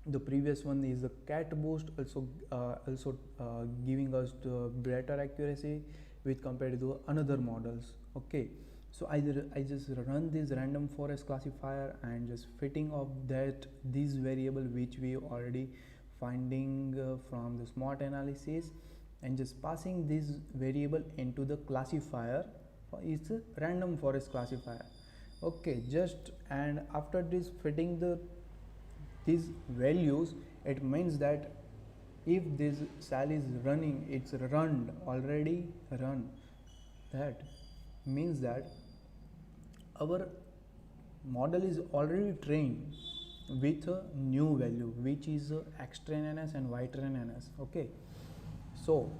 the previous one is the cat boost also giving us the better accuracy with compared to another models. Okay, so I just run this random forest classifier and just fitting of that this variable which we already finding from the smart analysis, and just passing this variable into the classifier. It's a random forest classifier. Okay, just and after this fitting these values, it means that if this cell is running, it's already run, that means that our model is already trained with a new value which is xtrain ns and ytrain ns. Okay, so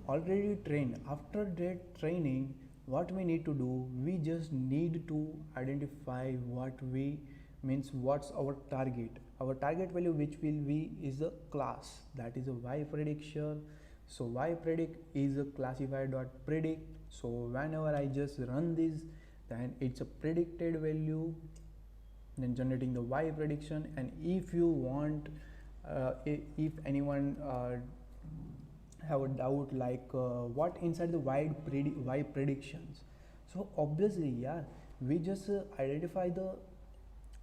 already trained. After that training, what we need to do, we just need to identify what's our target. Our target value which will be is a class, that is a y prediction. So y predict is a classifier dot predict. So whenever I just run this, then it's a predicted value, then generating the y prediction. And if you want if anyone have a doubt like what inside the y predictions, so obviously yeah, we just identify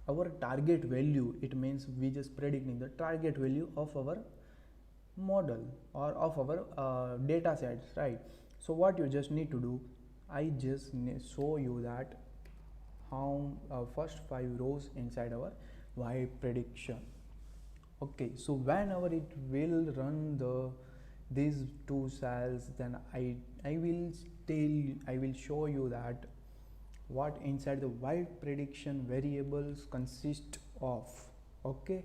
our target value. It means we just predicting the target value of our model or of our data sets, right? So what you just need to do, I just show you that how first 5 rows inside our y prediction. Okay, so whenever it will run these two cells, then I will show you that what inside the y prediction variables consist of. Okay,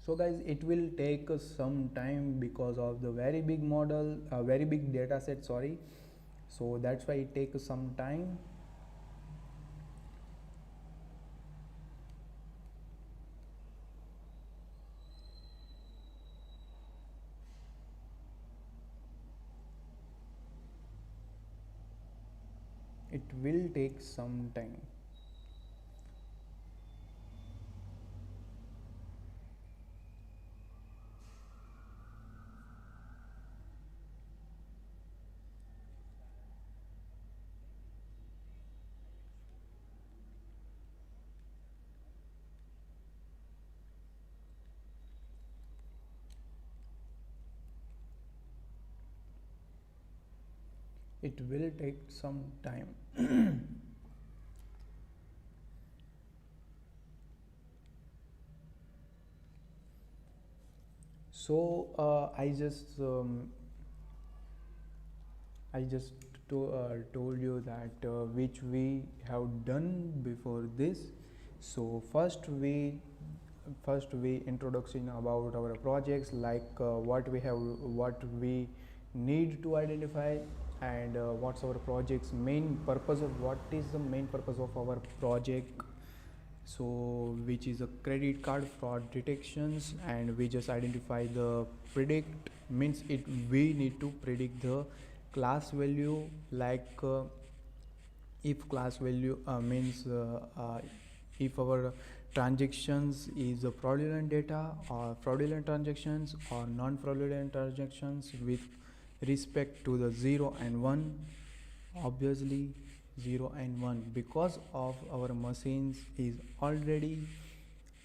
so guys, it will take some time because of the very big model, very big data set, sorry. So that's why it takes some time. it will take some time. It will take some time. So I just told you that which we have done before this. So first we introduction about our projects, like what we need to identify, and what's our project's main purpose of what is the main purpose of our project. So which is a credit card fraud detections, and we just identify the predict means it we need to predict the class value, like if class value means if our transactions is fraudulent data or fraudulent transactions or non-fraudulent transactions with respect to the 0 and 1. Obviously 0 and 1, because of our machines is already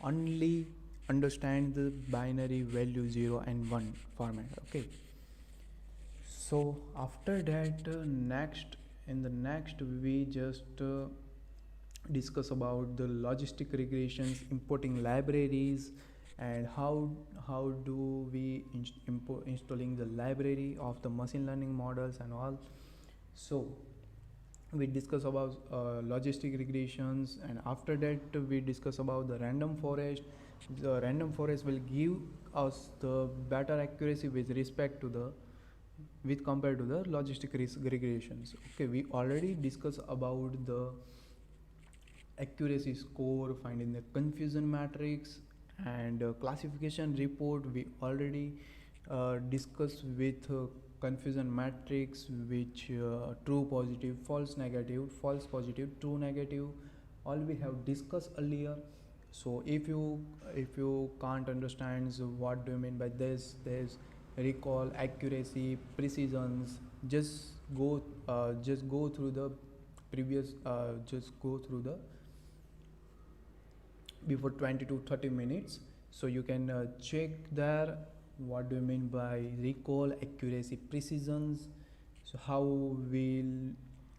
only understand the binary value 0 and 1 format. Okay, so after that next in the next we just discuss about the logistic regressions, importing libraries, and how do we installing the library of the machine learning models and all. So we discuss about logistic regressions, and after that we discuss about the random forest. The random forest will give us the better accuracy with respect to the with compared to the logistic regressions. Okay, we already discussed about the accuracy score, finding the confusion matrix, and classification report. We already discussed with confusion matrix, which true positive, false negative, false positive, true negative, all we have discussed earlier. So if you can't understand, so what do you mean by this, there's recall, accuracy, precisions, just go through the previous just go through the before 20 to 30 minutes, so you can check there what do you mean by recall, accuracy, precisions. So how we'll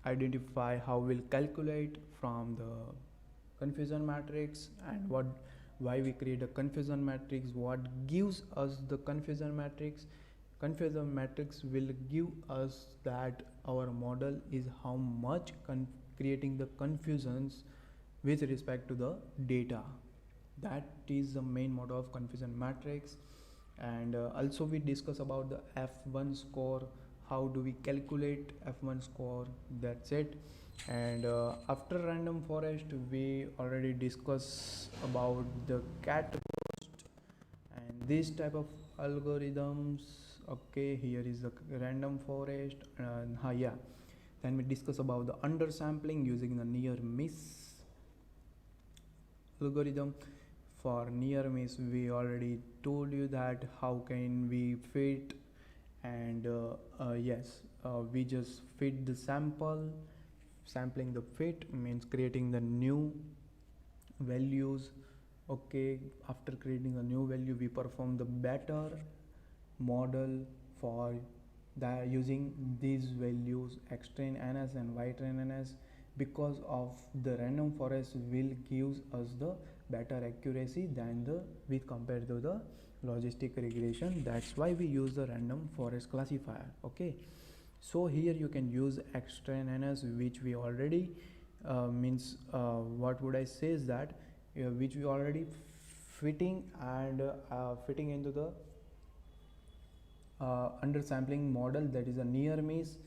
identify, how we'll calculate from the confusion matrix, and what why we create a confusion matrix, what gives us the confusion matrix. Confusion matrix will give us that our model is how much creating the confusions with respect to the data. That is the main model of confusion matrix. And also we discuss about the F1 score, how do we calculate F1 score, that's it. And after random forest we already discuss about the cat and this type of algorithms. Okay, here is the random forest, and yeah, then we discuss about the undersampling using the near miss algorithm. For near miss we already told you that how can we fit, and yes, we just fit the sample. Sampling the fit means creating the new values. Okay, after creating a new value we perform the better model for that using these values x train ns and y train ns. Because of the random forest will gives us the better accuracy than the with compared to the logistic regression. That's why we use the random forest classifier. Okay, so here you can use x train ns, which we already means what would I say is that which we already fitting and fitting into the undersampling model, that is a near miss.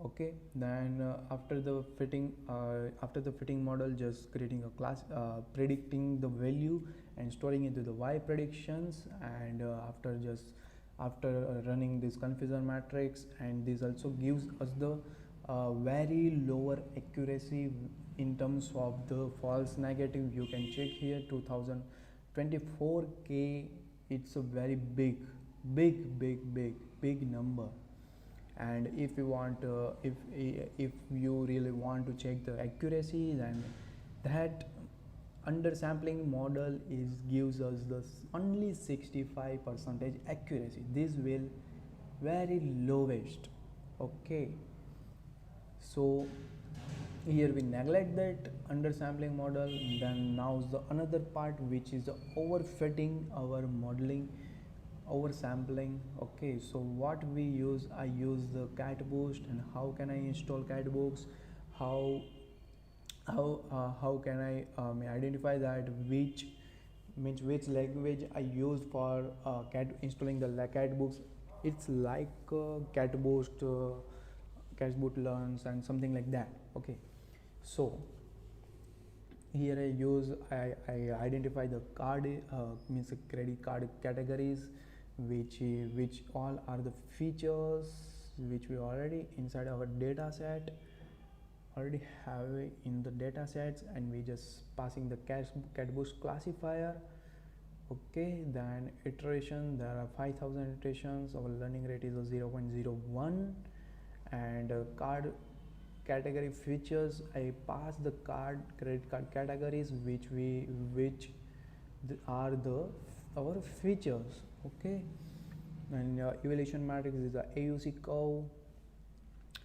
Okay, then after the fitting model, just creating a class predicting the value and storing into the y predictions, and after running this confusion matrix, and this also gives us the very lower accuracy in terms of the false negative. You can check here 2024K. It's a very big number. And if you want if you really want to check the accuracy, then that undersampling model is gives us the only 65% accuracy. This will very lowest. Okay, so here we neglect that undersampling model. Then now the another part, which is the overfitting our modeling, oversampling. Okay, so what we use, I use the CatBoost. And how can I install CatBoost? How can I identify that which language I use for installing the CatBoost? It's like CatBoost learns and something like that. Okay, so here I identify the card means credit card categories, which all are the features which we already inside our data set already have in the data sets, and we just passing the CatBoost classifier. Okay, then iteration, there are 5000 iterations. Our learning rate is a 0.01. And card category features, I pass the credit card categories which are the our features. Okay, and evaluation matrix is the AUC curve.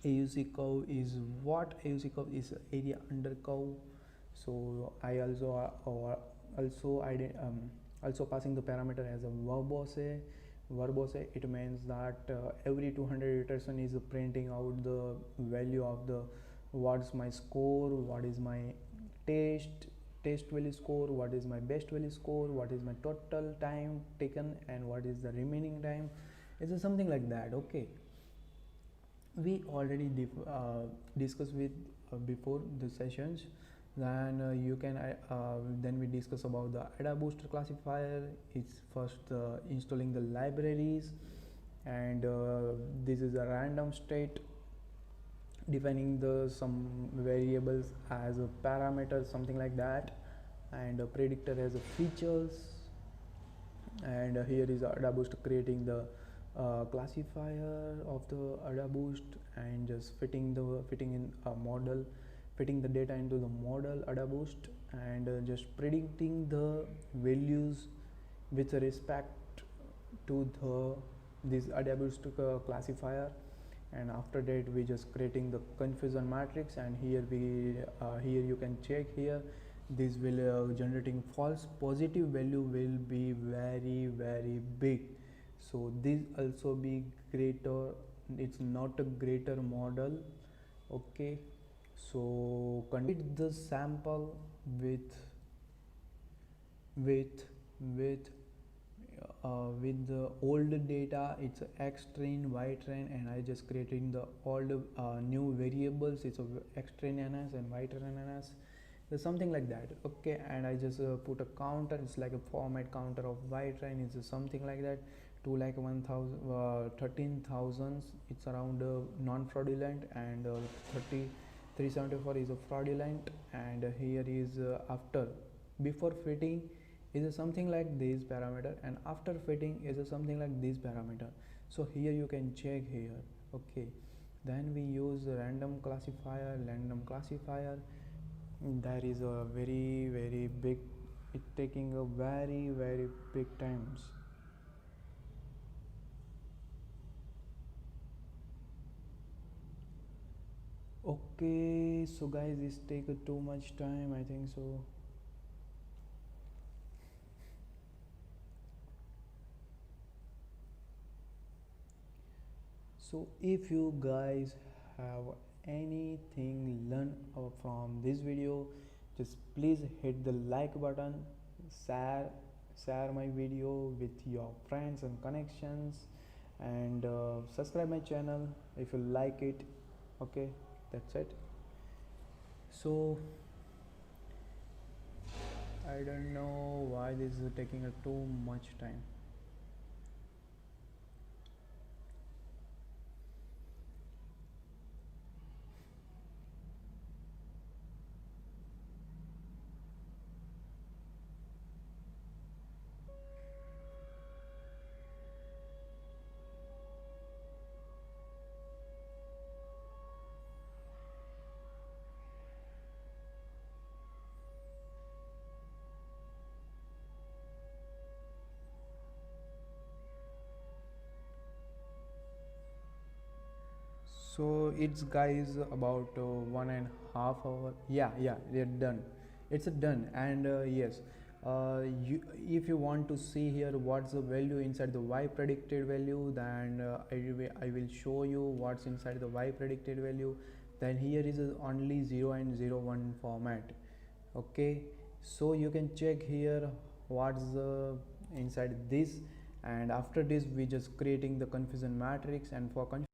AUC curve is what? AUC curve is area under curve. So I also passing the parameter as a verbose. It means that every 200 iteration is printing out the value of the what's my score, what is my test value score, what is my best value score, what is my total time taken, and what is the remaining time. It's something like that. Okay, we already discussed with before the sessions. Then then we discuss about the AdaBoost classifier. It's first installing the libraries, and this is a random state, defining the some variables as a parameter, something like that, and a predictor as a features. And here is AdaBoost creating the classifier of the AdaBoost, and just fitting in a model, fitting the data into the model AdaBoost, and just predicting the values with respect to this AdaBoost classifier. And after that, we just creating the confusion matrix. And here you can check here, this will generating false positive value will be very big. So this also be greater, it's not a greater model. Okay, so convert the sample with the old data. It's X train, Y train, and I just creating the old new variables. It's a X train NS and Y train NS. There's something like that. Okay, and I just put a counter. It's like a format counter of Y train. It's something like that. 13,000. It's around non-fraudulent, and 374 is a fraudulent. And here is before fitting is something like this parameter, and after fitting is something like this parameter. So here you can check here. Okay, then we use random classifier. That is a very big, it's taking a very big times. Okay, so guys, this take too much time, I think so. So if you guys have anything learned from this video, just please hit the like button, share my video with your friends and connections, and subscribe my channel if you like it. Okay, that's it. So I don't know why this is taking too much time. So it's guys about 1.5 hour. Yeah, they're done. It's done. And yes, if you want to see here what's the value inside the y predicted value, then I will show you what's inside the y predicted value. Then here is only 0 and 01 format. Okay, so you can check here what's inside this, and after this we just creating the confusion matrix. And for